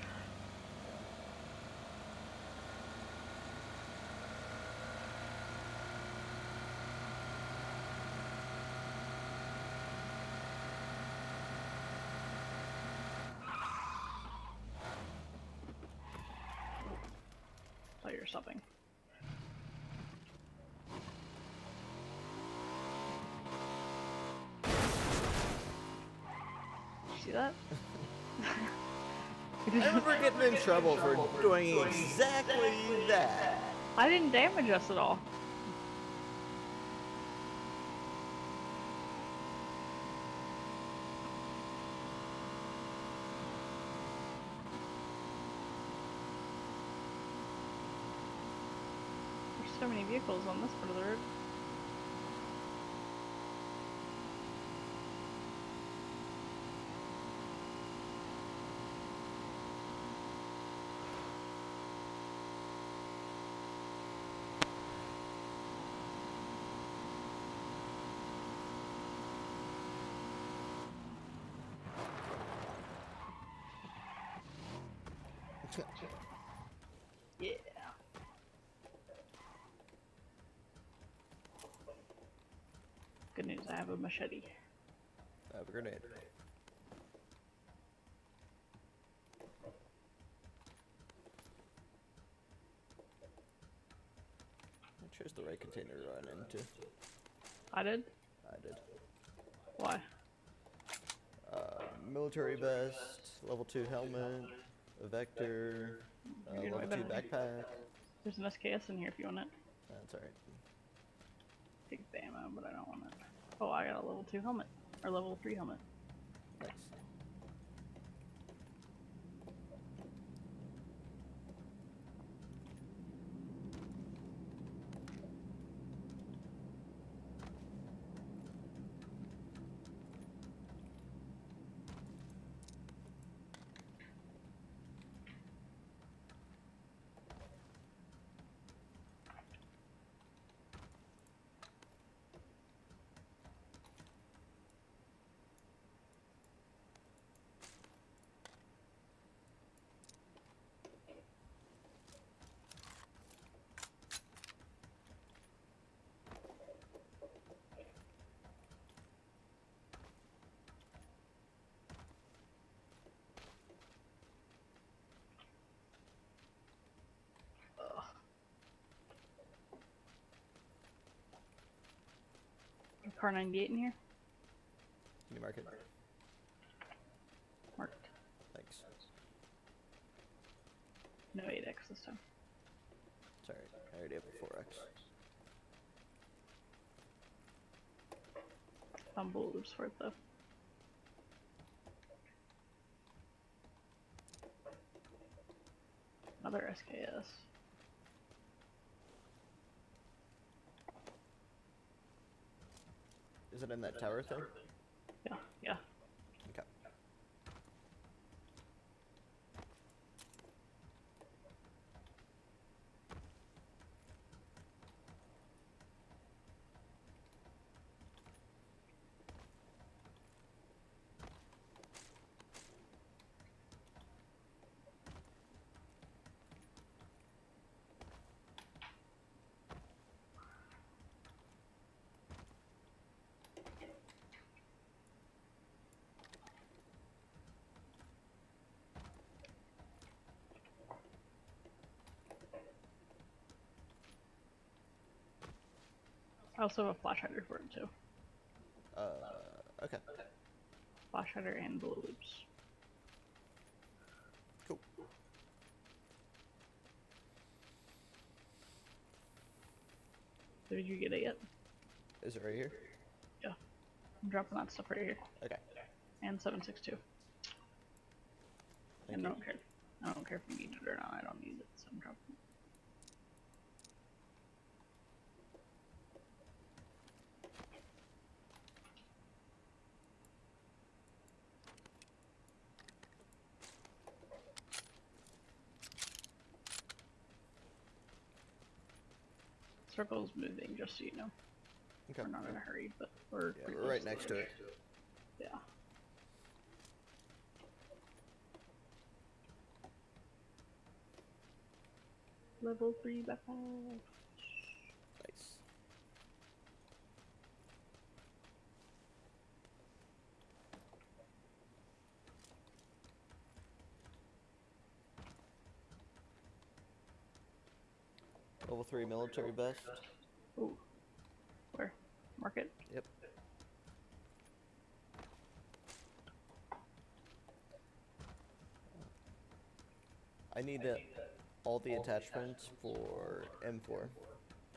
F: So you're stopping. See that?
D: I remember getting in trouble for doing exactly that.
F: I didn't damage us at all. There's so many vehicles on this part of the road. Yeah. Good news, I have a machete.
D: I have a grenade. I chose the right container to run into.
F: I did?
D: I did.
F: Why?
D: Military vest, level 2 helmet, a vector,
F: You're
D: level
F: way
D: 2
F: better.
D: backpack.
F: There's an SKS in here if you want it.
D: That's alright.
F: Take the ammo, but I don't want it. Oh, I got a level 2 helmet. Or level 3 helmet.
D: Nice.
F: Car 98 in here?
D: Can you mark it?
F: Marked.
D: Thanks.
F: No 8x this time.
D: Sorry, I already have a 4x.
F: Bullet loops for it though. Another SKS.
D: Is it in that tower thing?
F: Yeah, yeah.
D: Okay.
F: also have a flash hider for it too.
D: Okay.
F: Flash hider and bullet loops.
D: Cool.
F: Did you get it yet?
D: Is it right here?
F: Yeah. I'm dropping that stuff right here.
D: Okay.
F: And 762.
D: Thank
F: And
D: you.
F: I don't care if you need it or not. I don't need it, so I'm dropping it. Circle's moving, just so you know.
D: Okay.
F: We're not in a hurry, but we're
D: Yeah,
F: pretty
D: we're right next to it.
F: Yeah. Level 3 backpack.
D: Nice. Level 3 military vest.
F: Ooh. Where? Market?
D: Yep. I need all the attachments for M4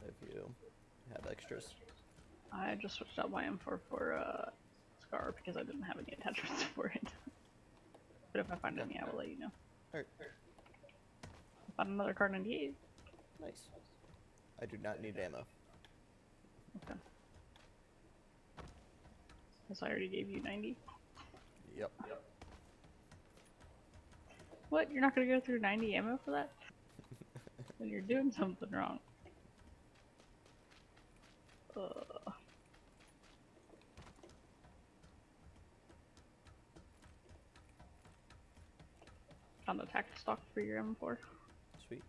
D: if you have extras.
F: I just switched out my M4 for Scar because I didn't have any attachments for it. But if I find any, I will let you know.
D: Alright.
F: I found another card 98.
D: Nice. I do not need ammo.
F: Okay. Guess I already gave you 90.
D: Yep.
F: What? You're not gonna go through 90 ammo for that? Then you're doing something wrong. Found a tack stock for your M4.
D: Sweet.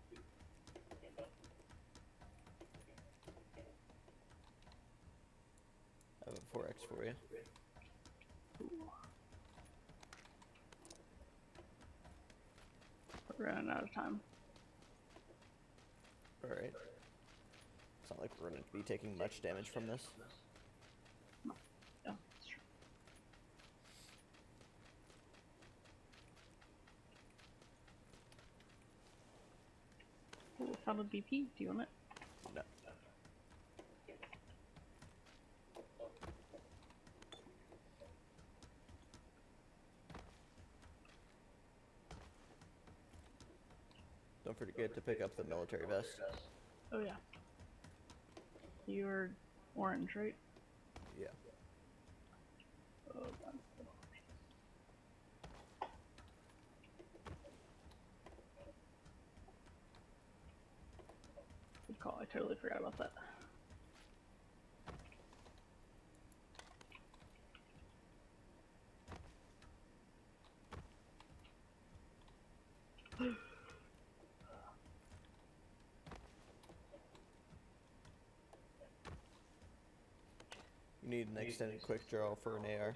D: I have a 4X for you.
F: We're running out of time.
D: Alright. It's not like we're going to be taking much damage from this.
F: Yeah, that's true. Ooh, found a BP. Do you want it?
D: No. Don't forget to pick up the military vest.
F: Oh yeah. You're orange, right?
D: Yeah.
F: Oh, God. Good call. I totally forgot about that.
D: You need an extended quick draw for an AR.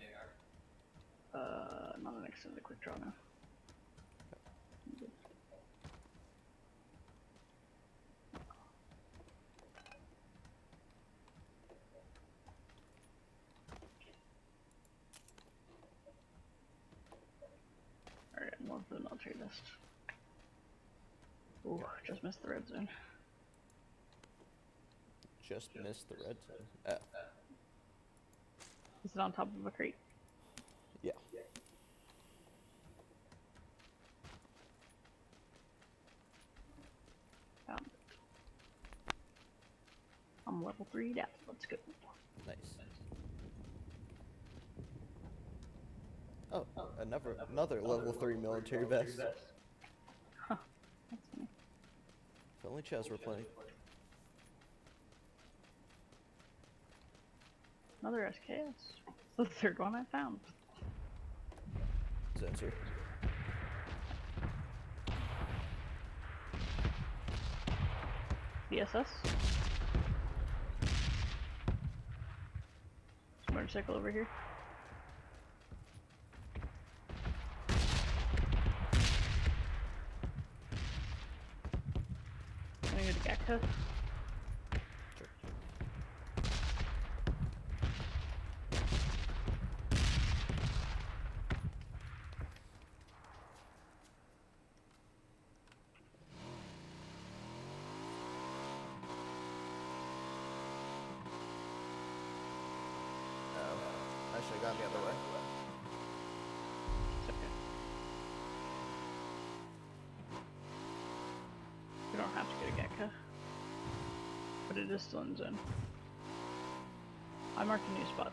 F: Not an extended quick draw now. Alright, I'm going for the military vest. Ooh, just missed the red zone.
D: Just missed the red zone. Oh.
F: Is it on top of a crate?
D: Yeah.
F: Found it. I'm level 3 down. Let's go.
D: Nice. Oh, another level 3 military vest.
F: Huh. That's funny.
D: If only Chaz were playing.
F: Another SKS. The third one I found.
D: Sensor.
F: DSS. Motorcycle over here. I'm gonna go to Gakta.
D: Sure. have gone the other way.
F: It's okay. We don't have to go to Getka. But it is still in zone. I marked a new spot.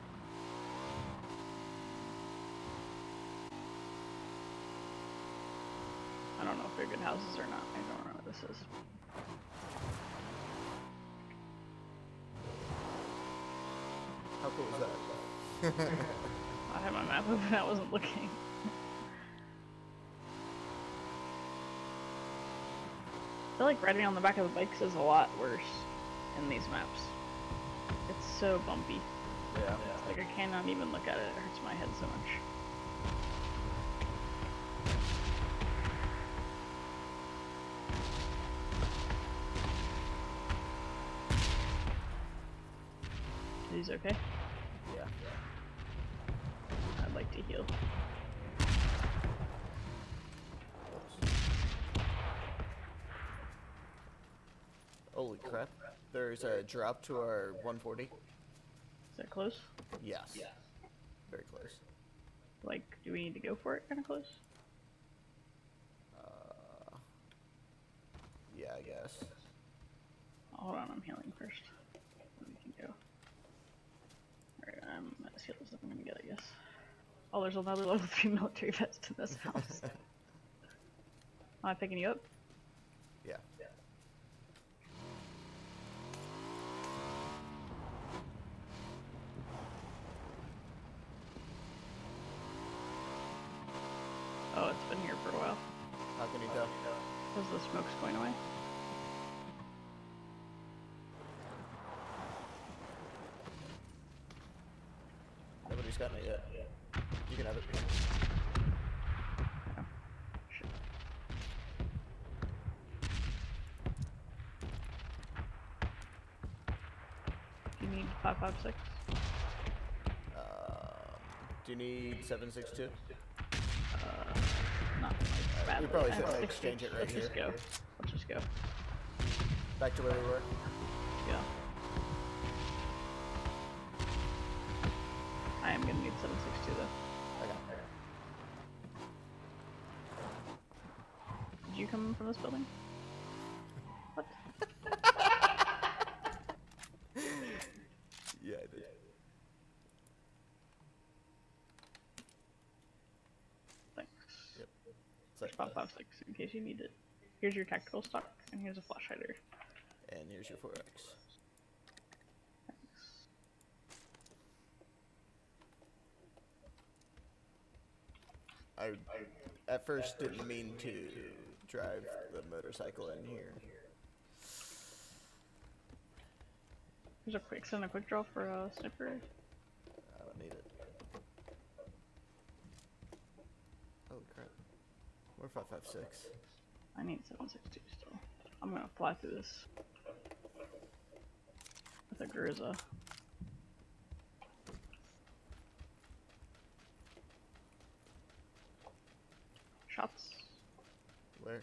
F: I don't know if they're good houses or not. I don't know what this is.
D: How cool is that?
F: I had my map open, I wasn't looking. I feel like riding on the back of the bikes is a lot worse in these maps. It's so bumpy.
D: Yeah.
F: Like I cannot even look at it, it hurts my head so much. These okay?
D: Yeah.
F: I'd like to heal.
D: Holy crap. There's a drop to our 140.
F: Is that close?
D: Yes. Very close.
F: Like, do we need to go for it kinda close?
D: Yeah, I guess.
F: Hold on, I'm healing first. Then we can go. Alright, I'm as healed as I'm gonna get, I guess. Oh, there's another level 3 military vest in this house. Am I picking you up?
D: Yeah.
F: Oh, it's been here for a while.
D: How can you tell?
F: Because the smoke's going away.
D: Nobody's gotten it yet. You can have it.
F: Oh, shit. Do you need 556?
D: Do you need 762?
F: Not like bad.
D: We probably should exchange it right
F: Let's
D: here.
F: just go. Let's just go.
D: Back to where we were.
F: Yeah. I am gonna need 762 though.
D: Okay.
F: Did you come from this building? What?
D: Yeah, I did.
F: Thanks.
D: Yep. It's like
F: 556 in case you need it. Here's your tactical stock, and here's a flash hider.
D: and here's your 4X. I at first didn't mean to drive the motorcycle in here.
F: Here's a quick send a quick draw for a sniper.
D: I don't need it. Holy crap. We're 556.
F: I need 762 still. I'm gonna fly through this with a Grizza. Shots?
D: Where?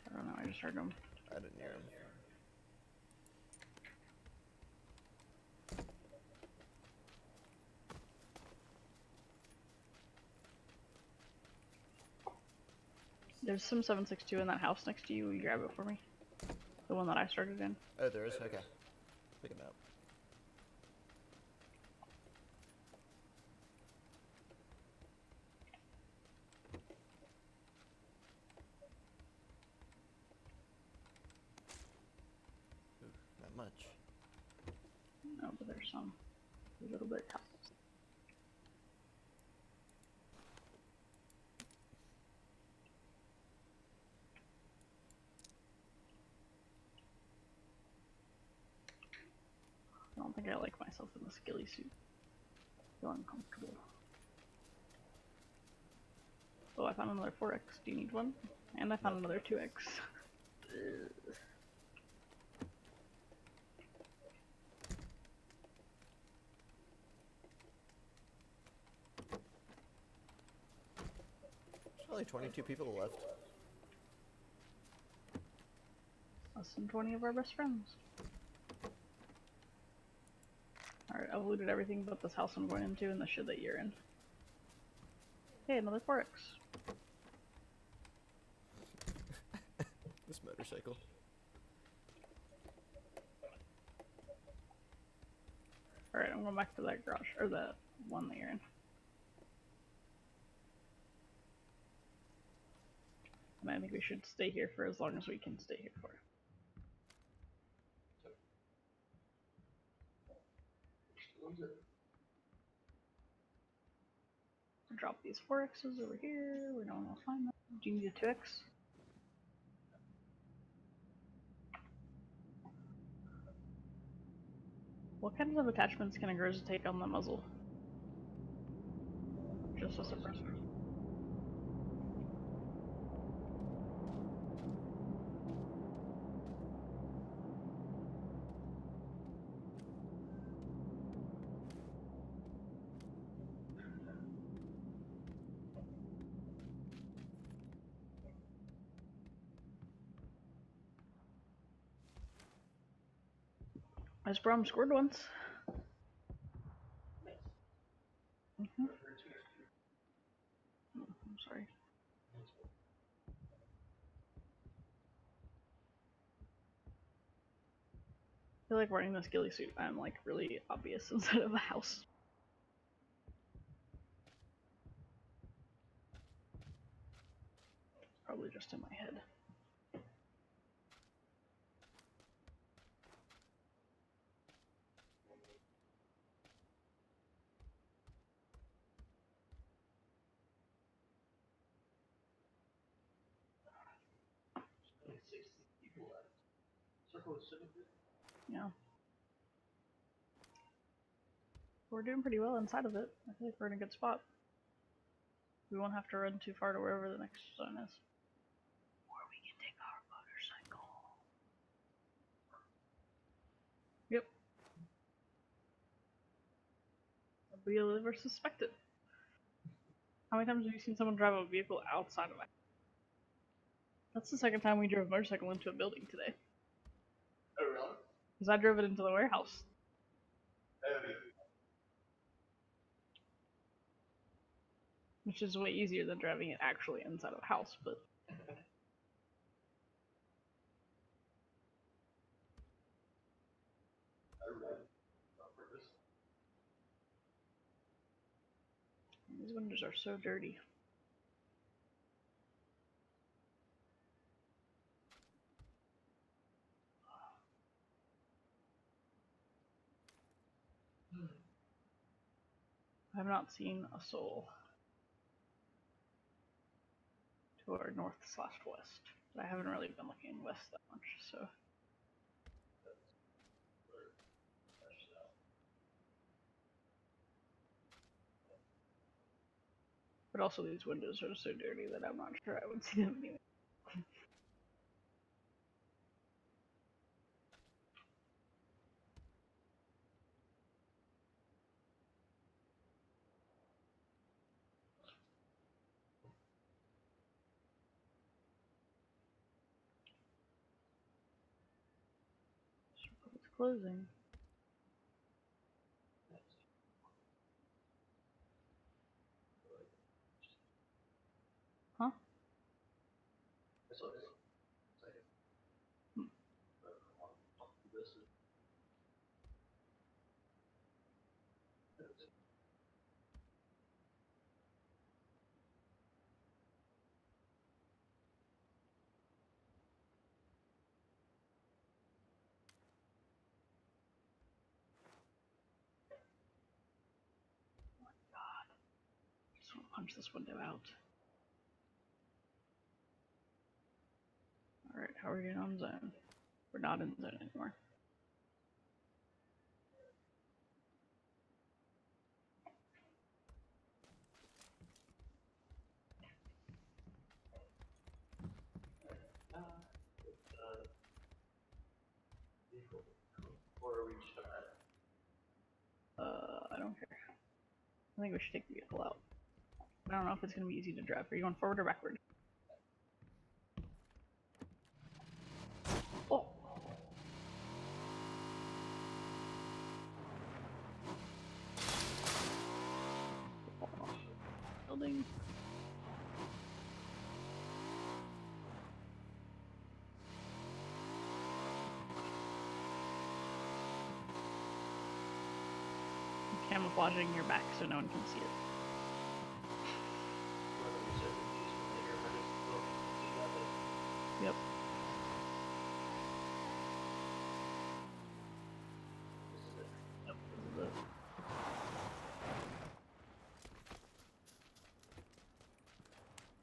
F: I don't know, I just heard them.
D: I didn't hear him.
F: There's some 762 in that house next to you. Will you grab it for me? The one that I started in.
D: Oh, there is? Okay. Pick him up. Ooh, not much.
F: No, but there's some. A little bit. I don't think I like myself in the skilly suit. I feel uncomfortable. Oh, I found another 4X. Do you need one? And I found another 2X.
D: There's only 22 people left.
F: Less than 20 of our best friends. Alright, I've looted everything but this house I'm going into and the shed that you're in. Hey, another 4X.
D: This motorcycle.
F: Alright, I'm going back to that garage, or the one that you're in. And I think we should stay here for as long as we can stay here for. Drop these 4Xs over here, we don't want to find them. Do you need a 2X? What kinds of attachments can a Groza take on the muzzle? Just a suppressor. Nice Brom scored once. I'm sorry. I feel like wearing this ghillie suit, I'm like really obvious inside of a house. Probably just in my head. Yeah. We're doing pretty well inside of it. I feel like we're in a good spot. We won't have to run too far to wherever the next zone is. Or we can take our motorcycle. Yep. Nobody will ever suspect it. How many times have you seen someone drive a vehicle outside of it? That's the second time we drove a motorcycle into a building today.
A: Oh, really?
F: Because I drove it into the warehouse. Which is way easier than driving it actually inside of a house, but... These windows are so dirty. I have not seen a soul to our north/west. But I haven't really been looking west that much, so... But also these windows are so dirty that I'm not sure I would see them anyway. It's closing. Huh? Just want to punch this window out. Alright, how are we getting on zone? We're not in zone anymore. I don't care. I think we should take the vehicle out. I don't know if it's going to be easy to drive. Are you going forward or backward? Oh! building. Camouflaging your back so no one can see it. Yep. Yep, this is it.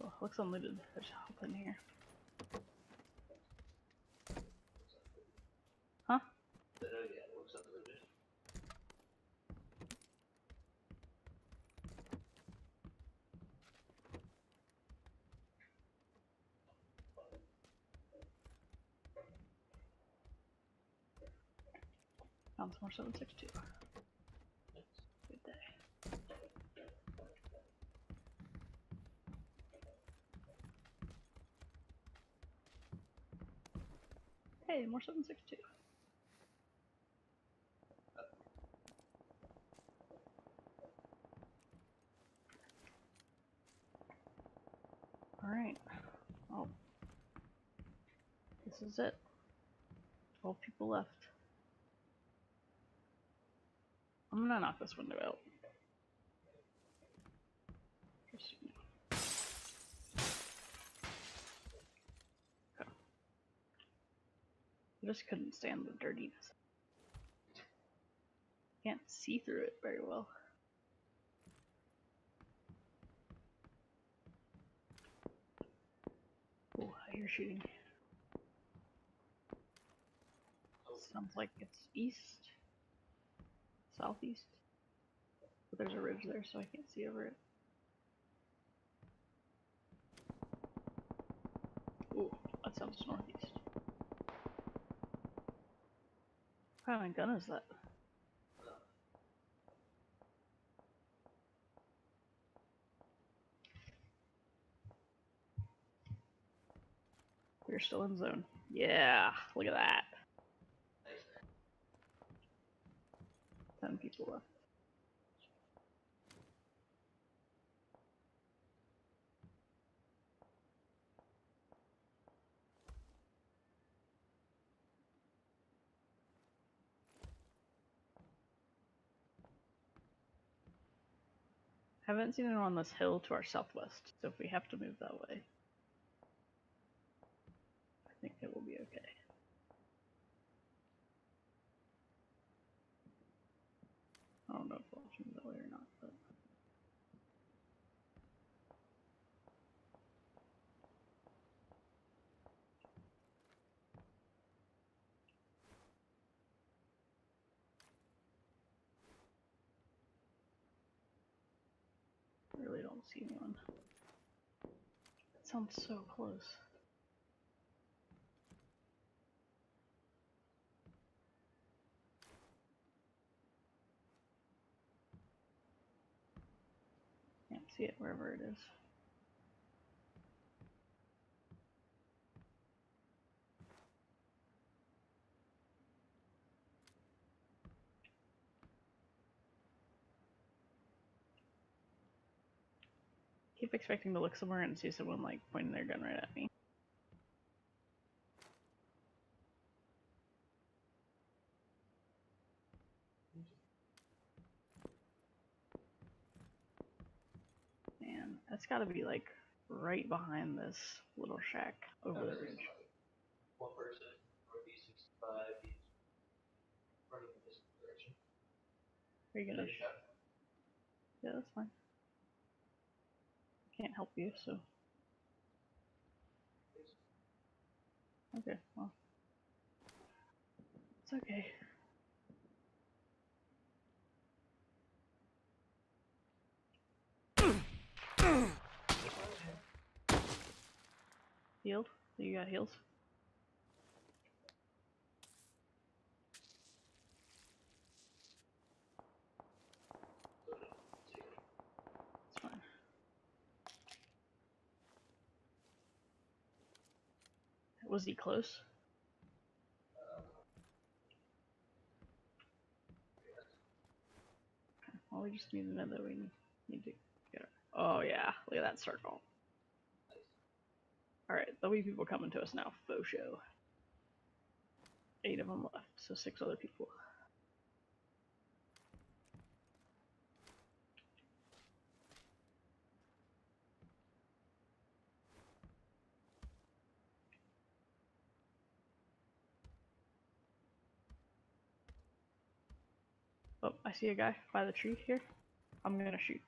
F: Oh, looks unlooted. There's help in here. Huh? Found some more 762. Good day. Hey, more 762. Alright. Oh. This is it. 12 people left. I'm gonna knock this window out. Just so you know. Okay. I just couldn't stand the dirtiness. Can't see through it very well. Oh, I hear shooting. Sounds like it's east, southeast. But there's a ridge there, so I can't see over it. Ooh, that sounds northeast. What kind of gun is that? We're still in zone. Yeah, look at that. 10 people left. Haven't seen anyone on this hill to our southwest, so if we have to move that way, I think it will be okay. I don't know if we'll have to move that way or not, but I really don't see anyone. That sounds so close. Can't see it wherever it is. Keep expecting to look somewhere and see someone like pointing their gun right at me. Man, that's gotta be like right behind this little shack over the ridge.
I: One person, northeast 65, he's running in this direction.
F: Are you gonna? Yeah, that's fine. I can't help you, so. Okay, well. It's okay. Healed? You got heals? It's fine. Was he close? Okay, well, we just need to know that we need to get her. Oh yeah, look at that circle. Alright, there'll be people coming to us now, faux show. 8 of them left, so 6 other people. Oh, I see a guy by the tree here. I'm gonna shoot.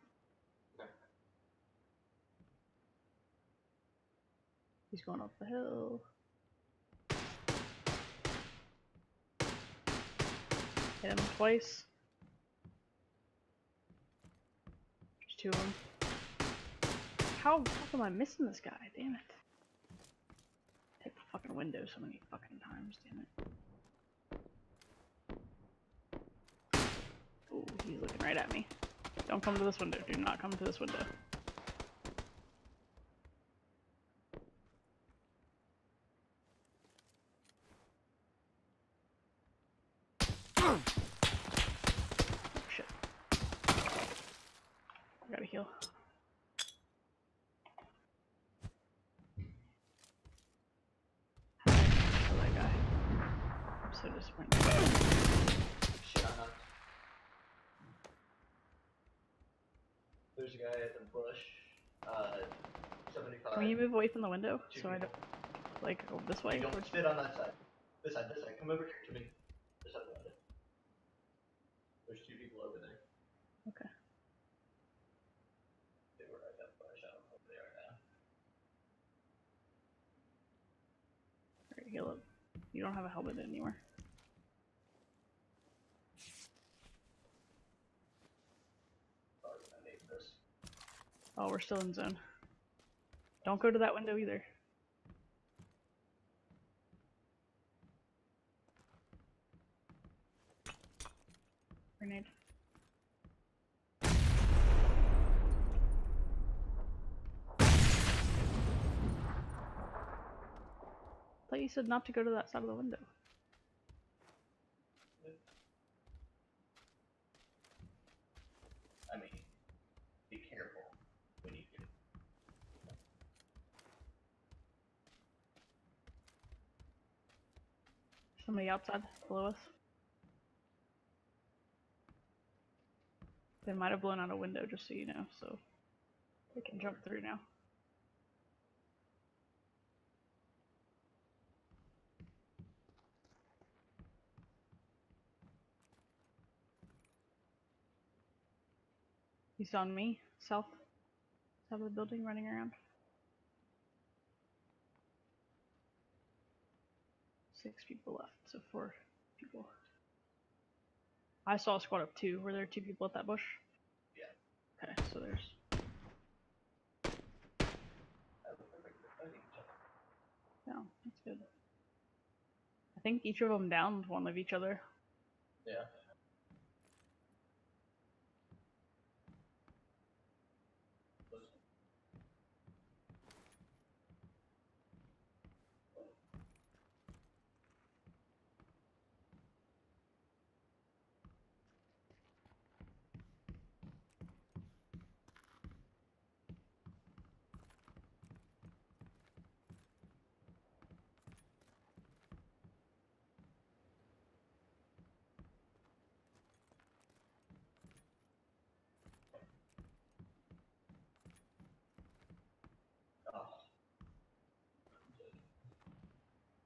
F: He's going up the hill. Hit him twice. There's 2 of them. How the fuck am I missing this guy? Damn it. Hit the fucking window so many fucking times, damn it. Ooh, he's looking right at me. Don't come to this window. Do not come to this window. Oh, shit. I gotta heal. How did I kill that guy? I'm so disappointed.
I: Shit, I'm not. There's a guy at the bush. 75.
F: Can you move away from the window so I don't, like, go this way?
I: You don't spit on that side. This side, this side. Come over here to me. This side of the window. There's 2 people over there.
F: Okay.
I: They were right up bush. I don't know where they are now.
F: Alright, heal up. You don't have a helmet anywhere.
I: Sorry, I made this.
F: Oh, we're still in zone. Don't go to that window either. Grenade. I thought you said not to go to that side of the window.
I: I mean, be careful when you get.
F: Somebody outside below us. They might have blown out a window, just so you know, so they can jump through now. He's on me, south of the building, running around. 6 people left, so 4 people. I saw a squad of 2. Were there 2 people at that bush?
I: Yeah.
F: Okay, so there's. No, that's good. I think each of them downed one of each other.
I: Yeah.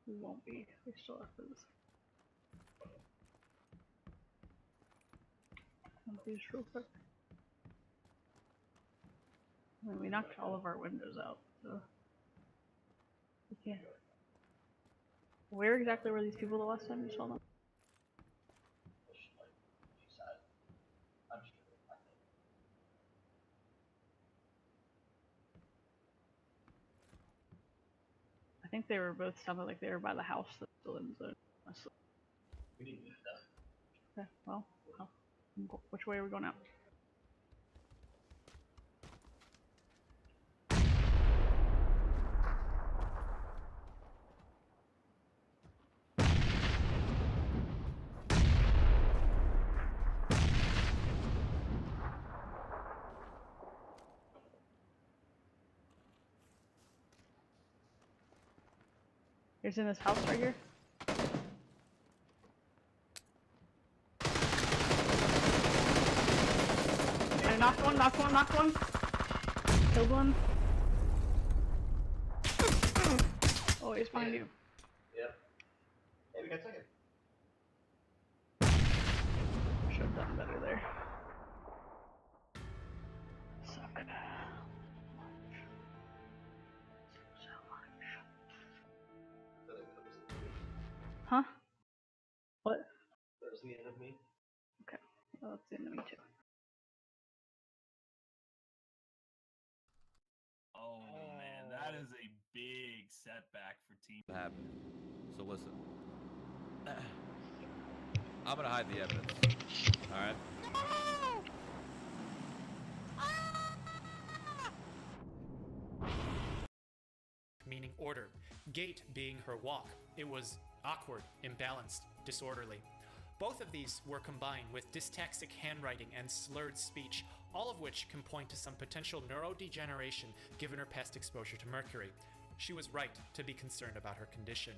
F: We won't be. We still have this. These real quick. I mean, we knocked all of our windows out, so we can't. Where exactly were these people the last time you saw them? I think they were both sounded like they were by the house that's still in zone.
I: We need to move that.
F: Okay, well, which way are we going out? He's in this house right here. I knocked one, knocked one, knocked one. Killed one. Oh, he's behind you.
I: Yep. Hey, we got second.
F: Should have done better there. Suck. Huh? What?
I: That was the end of me.
F: Okay. Well, that's the end of me too.
J: Oh man, that is a big setback for team.
K: Happened. So listen. I'm gonna hide the evidence. Alright?
H: Meaning order. Gait being her walk. It was awkward, imbalanced, disorderly. Both of these were combined with dyslexic handwriting and slurred speech, all of which can point to some potential neurodegeneration given her past exposure to mercury. She was right to be concerned about her condition.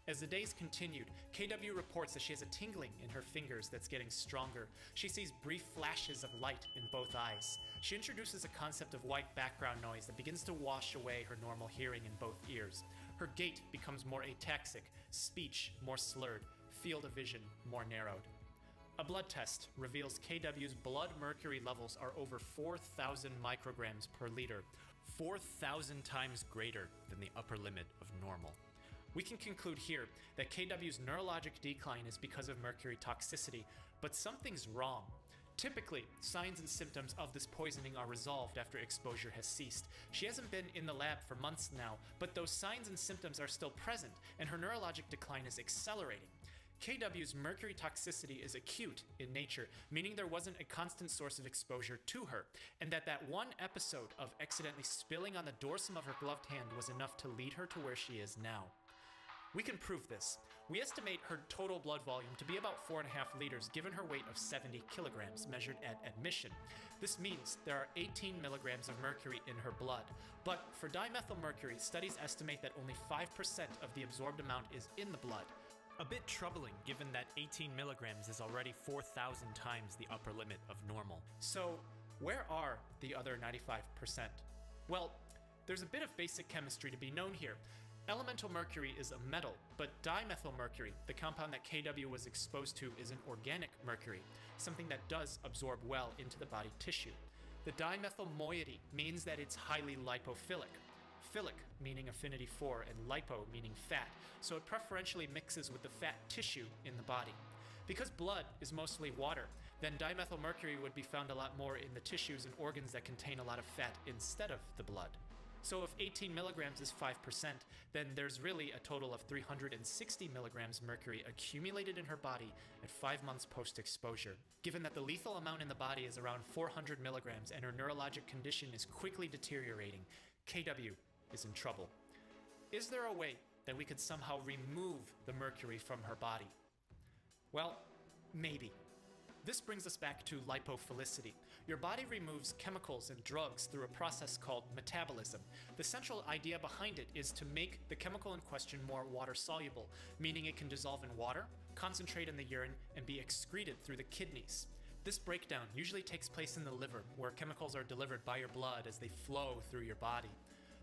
H: As the days continued, KW reports that she has a tingling in her fingers that's getting stronger. She sees brief flashes of light in both eyes. She introduces a concept of white background noise that begins to wash away her normal hearing in both ears. Her gait becomes more ataxic, speech more slurred, field of vision more narrowed. A blood test reveals KW's blood mercury levels are over 4,000 micrograms per liter, 4,000 times greater than the upper limit of normal. We can conclude here that KW's neurologic decline is because of mercury toxicity, but something's wrong. Typically, signs and symptoms of this poisoning are resolved after exposure has ceased. She hasn't been in the lab for months now, but those signs and symptoms are still present, and her neurologic decline is accelerating. KW's mercury toxicity is acute in nature, meaning there wasn't a constant source of exposure to her, and that one episode of accidentally spilling on the dorsum of her gloved hand was enough to lead her to where she is now. We can prove this. We estimate her total blood volume to be about 4.5 liters given her weight of 70 kilograms measured at admission. This means there are 18 milligrams of mercury in her blood. But for dimethylmercury, studies estimate that only 5% of the absorbed amount is in the blood. A bit troubling given that 18 milligrams is already 4,000 times the upper limit of normal. So where are the other 95%? Well, there's a bit of basic chemistry to be known here. Elemental mercury is a metal, but dimethylmercury, the compound that KW was exposed to, is an organic mercury, something that does absorb well into the body tissue. The dimethyl moiety means that it's highly lipophilic. Philic meaning affinity for, and lipo meaning fat, so it preferentially mixes with the fat tissue in the body. Because blood is mostly water, then dimethylmercury would be found a lot more in the tissues and organs that contain a lot of fat instead of the blood. So if 18 milligrams is 5%, then there's really a total of 360 milligrams mercury accumulated in her body at 5 months post-exposure. Given that the lethal amount in the body is around 400 milligrams and her neurologic condition is quickly deteriorating, KW is in trouble. Is there a way that we could somehow remove the mercury from her body? Well, maybe. This brings us back to lipophilicity. Your body removes chemicals and drugs through a process called metabolism. The central idea behind it is to make the chemical in question more water-soluble, meaning it can dissolve in water, concentrate in the urine, and be excreted through the kidneys. This breakdown usually takes place in the liver, where chemicals are delivered by your blood as they flow through your body.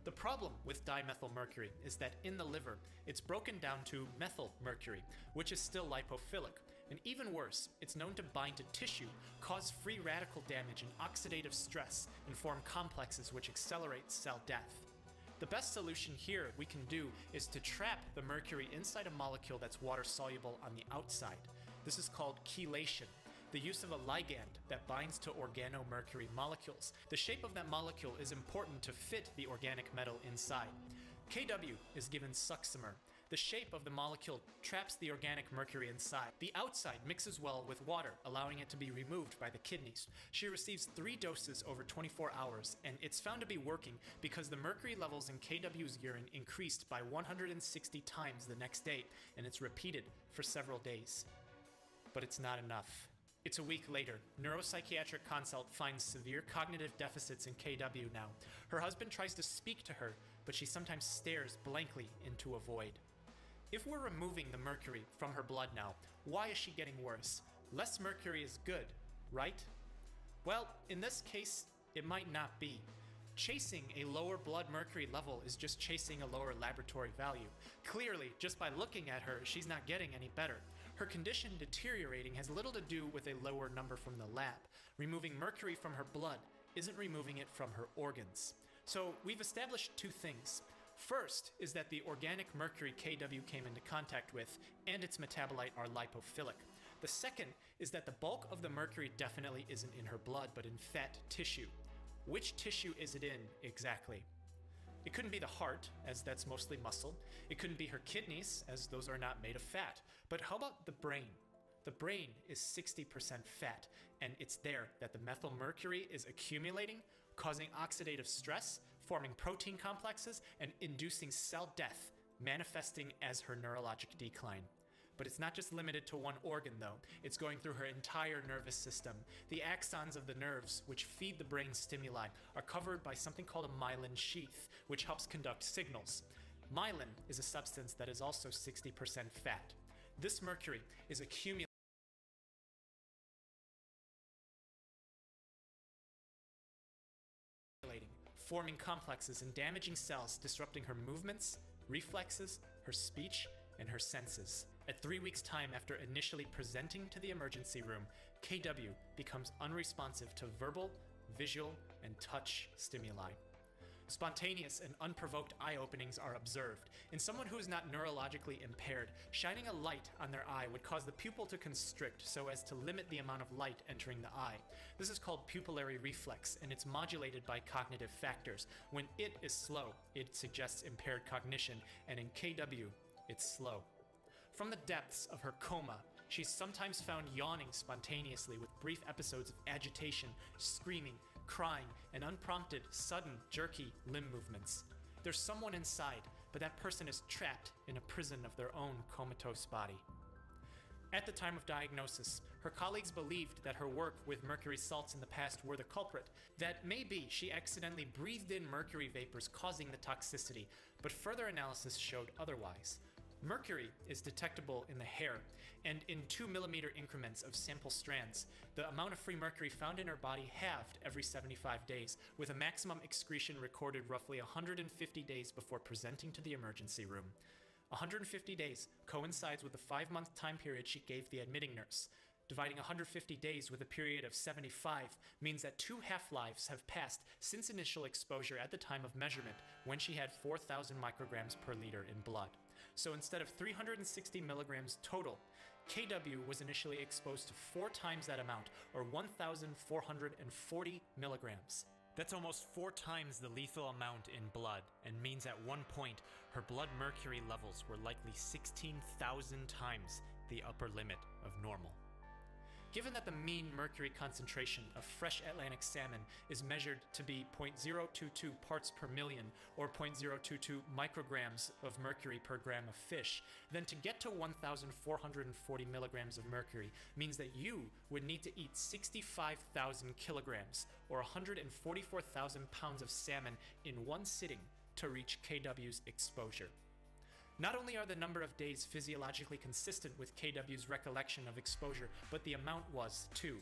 H: The problem with dimethylmercury is that in the liver, it's broken down to methylmercury, which is still lipophilic. And even worse, it's known to bind to tissue, cause free radical damage and oxidative stress, and form complexes which accelerate cell death. The best solution here we can do is to trap the mercury inside a molecule that's water-soluble on the outside. This is called chelation, the use of a ligand that binds to organomercury molecules. The shape of that molecule is important to fit the organic metal inside. KW is given succimer. The shape of the molecule traps the organic mercury inside. The outside mixes well with water, allowing it to be removed by the kidneys. She receives 3 doses over 24 hours, and it's found to be working because the mercury levels in KW's urine increased by 160 times the next day, and it's repeated for several days. But it's not enough. It's a week later. Neuropsychiatric consult finds severe cognitive deficits in KW now. Her husband tries to speak to her, but she sometimes stares blankly into a void. if we're removing the mercury from her blood now, why is she getting worse? Less mercury is good, right? Well, in this case, it might not be. Chasing a lower blood mercury level is just chasing a lower laboratory value. Clearly, just by looking at her, she's not getting any better. Her condition deteriorating has little to do with a lower number from the lab. Removing mercury from her blood isn't removing it from her organs. So we've established two things. First is that the organic mercury KW came into contact with and its metabolite are lipophilic. The second is that the bulk of the mercury definitely isn't in her blood, but in fat tissue. Which tissue is it in exactly? It couldn't be the heart, as that's mostly muscle. It couldn't be her kidneys, as those are not made of fat. But how about the brain? The brain is 60% fat, and it's there that the methylmercury is accumulating, causing oxidative stress, forming protein complexes, and inducing cell death, manifesting as her neurologic decline. But it's not just limited to one organ, though. It's going through her entire nervous system. The axons of the nerves, which feed the brain stimuli, are covered by something called a myelin sheath, which helps conduct signals. Myelin is a substance that is also 60% fat. This mercury is accumulating, forming complexes and damaging cells, disrupting her movements, reflexes, her speech, and her senses. At 3 weeks' time after initially presenting to the emergency room, KW becomes unresponsive to verbal, visual, and touch stimuli. Spontaneous and unprovoked eye openings are observed. In someone who is not neurologically impaired, shining a light on their eye would cause the pupil to constrict so as to limit the amount of light entering the eye. This is called pupillary reflex, and it's modulated by cognitive factors. When it is slow, it suggests impaired cognition, and in KW, it's slow. From the depths of her coma, she's sometimes found yawning spontaneously with brief episodes of agitation, screaming, crying, and unprompted, sudden, jerky limb movements. There's someone inside, but that person is trapped in a prison of their own comatose body. At the time of diagnosis, her colleagues believed that her work with mercury salts in the past were the culprit, that maybe she accidentally breathed in mercury vapors causing the toxicity, but further analysis showed otherwise. Mercury is detectable in the hair, and in 2 millimeter increments of sample strands. The amount of free mercury found in her body halved every 75 days, with a maximum excretion recorded roughly 150 days before presenting to the emergency room. 150 days coincides with the 5-month time period she gave the admitting nurse. Dividing 150 days with a period of 75 means that 2 half-lives have passed since initial exposure at the time of measurement, when she had 4,000 micrograms per liter in blood. So instead of 360 milligrams total, KW was initially exposed to 4 times that amount, or 1,440 milligrams. That's almost 4 times the lethal amount in blood, and means at one point, her blood mercury levels were likely 16,000 times the upper limit of normal. Given that the mean mercury concentration of fresh Atlantic salmon is measured to be 0.022 parts per million, or 0.022 micrograms of mercury per gram of fish, then to get to 1,440 milligrams of mercury means that you would need to eat 65,000 kilograms, or 144,000 pounds of salmon in one sitting to reach KW's exposure. Not only are the number of days physiologically consistent with KW's recollection of exposure, but the amount was too.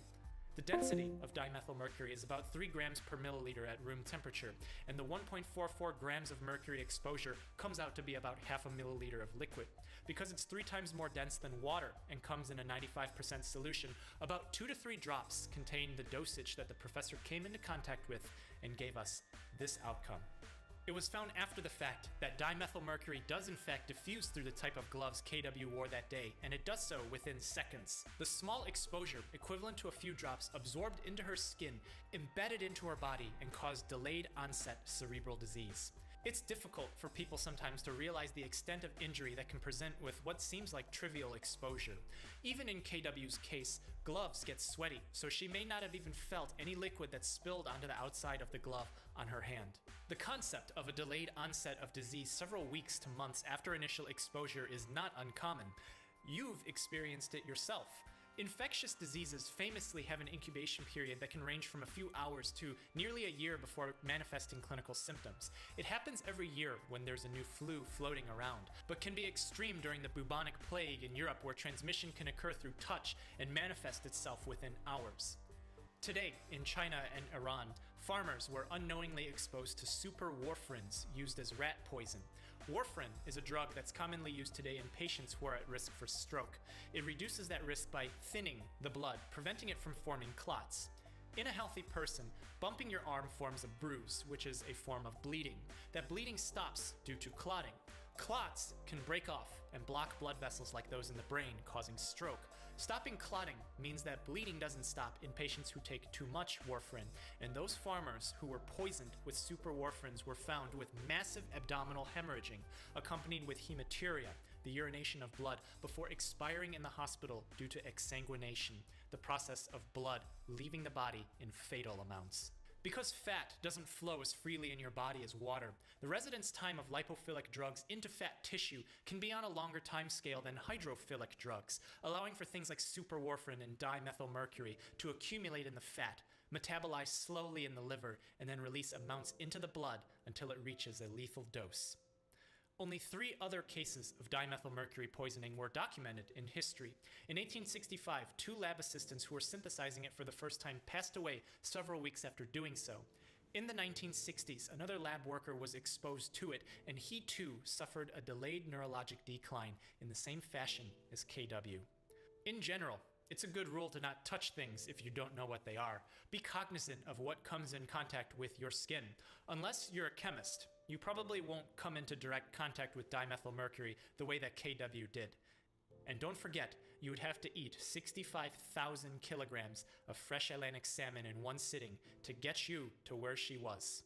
H: The density of dimethylmercury is about 3 grams per milliliter at room temperature, and the 1.44 grams of mercury exposure comes out to be about half a milliliter of liquid. Because it's 3 times more dense than water and comes in a 95% solution, about 2 to 3 drops contain the dosage that the professor came into contact with and gave us this outcome. It was found after the fact that dimethylmercury does in fact diffuse through the type of gloves KW wore that day, and it does so within seconds. The small exposure, equivalent to a few drops, absorbed into her skin, embedded into her body, and caused delayed onset cerebral disease. It's difficult for people sometimes to realize the extent of injury that can present with what seems like trivial exposure. Even in KW's case, gloves get sweaty, so she may not have even felt any liquid that spilled onto the outside of the glove on her hand. The concept of a delayed onset of disease several weeks to months after initial exposure is not uncommon. You've experienced it yourself. Infectious diseases famously have an incubation period that can range from a few hours to nearly a year before manifesting clinical symptoms. It happens every year when there's a new flu floating around, but can be extreme during the bubonic plague in Europe, where transmission can occur through touch and manifest itself within hours. Today, in China and Iran, farmers were unknowingly exposed to super warfarins used as rat poison. Warfarin is a drug that's commonly used today in patients who are at risk for stroke. It reduces that risk by thinning the blood, preventing it from forming clots. In a healthy person, bumping your arm forms a bruise, which is a form of bleeding. That bleeding stops due to clotting. Clots can break off and block blood vessels like those in the brain, causing stroke. Stopping clotting means that bleeding doesn't stop in patients who take too much warfarin, and those farmers who were poisoned with super warfarins were found with massive abdominal hemorrhaging, accompanied with hematuria, the urination of blood, before expiring in the hospital due to exsanguination, the process of blood leaving the body in fatal amounts. Because fat doesn't flow as freely in your body as water, the residence time of lipophilic drugs into fat tissue can be on a longer time scale than hydrophilic drugs, allowing for things like superwarfarin and dimethylmercury to accumulate in the fat, metabolize slowly in the liver, and then release amounts into the blood until it reaches a lethal dose. Only 3 other cases of dimethylmercury poisoning were documented in history. In 1865, 2 lab assistants who were synthesizing it for the first time passed away several weeks after doing so. In the 1960s, another lab worker was exposed to it, and he too suffered a delayed neurologic decline in the same fashion as KW. In general, it's a good rule to not touch things if you don't know what they are. Be cognizant of what comes in contact with your skin. Unless you're a chemist, you probably won't come into direct contact with dimethylmercury the way that KW did. And don't forget, you would have to eat 65,000 kilograms of fresh Atlantic salmon in one sitting to get you to where she was.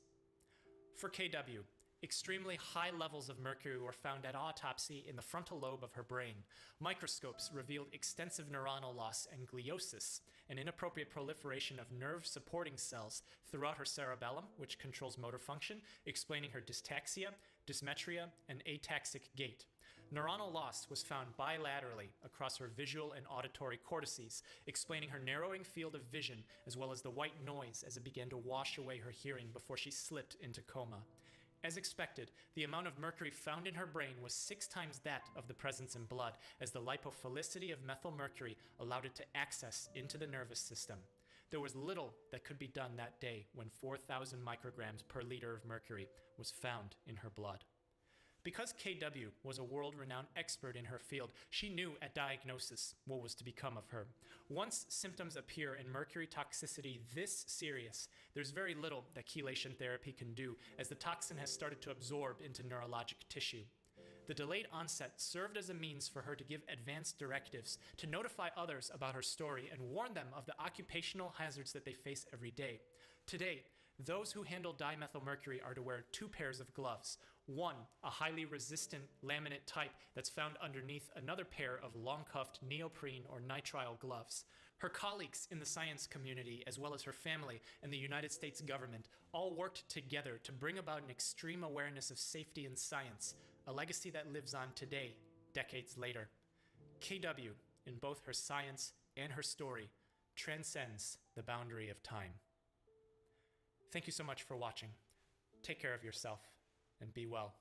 H: For KW, extremely high levels of mercury were found at autopsy in the frontal lobe of her brain. Microscopes revealed extensive neuronal loss and gliosis, an inappropriate proliferation of nerve supporting cells throughout her cerebellum, which controls motor function, explaining her dystaxia, dysmetria, and ataxic gait. Neuronal loss was found bilaterally across her visual and auditory cortices, explaining her narrowing field of vision as well as the white noise as it began to wash away her hearing before she slipped into coma. As expected, the amount of mercury found in her brain was 6 times that of the presence in blood, as the lipophilicity of methylmercury allowed it to access into the nervous system. There was little that could be done that day when 4,000 micrograms per liter of mercury was found in her blood. Because KW was a world-renowned expert in her field, she knew at diagnosis what was to become of her. Once symptoms appear in mercury toxicity this serious, there's very little that chelation therapy can do, as the toxin has started to absorb into neurologic tissue. The delayed onset served as a means for her to give advanced directives, to notify others about her story and warn them of the occupational hazards that they face every day. Today, those who handle dimethylmercury are to wear 2 pairs of gloves. One, a highly resistant laminate type that's found underneath another pair of long-cuffed neoprene or nitrile gloves. Her colleagues in the science community, as well as her family and the United States government, all worked together to bring about an extreme awareness of safety in science, a legacy that lives on today, decades later. KW, in both her science and her story, transcends the boundary of time. Thank you so much for watching. Take care of yourself and be well.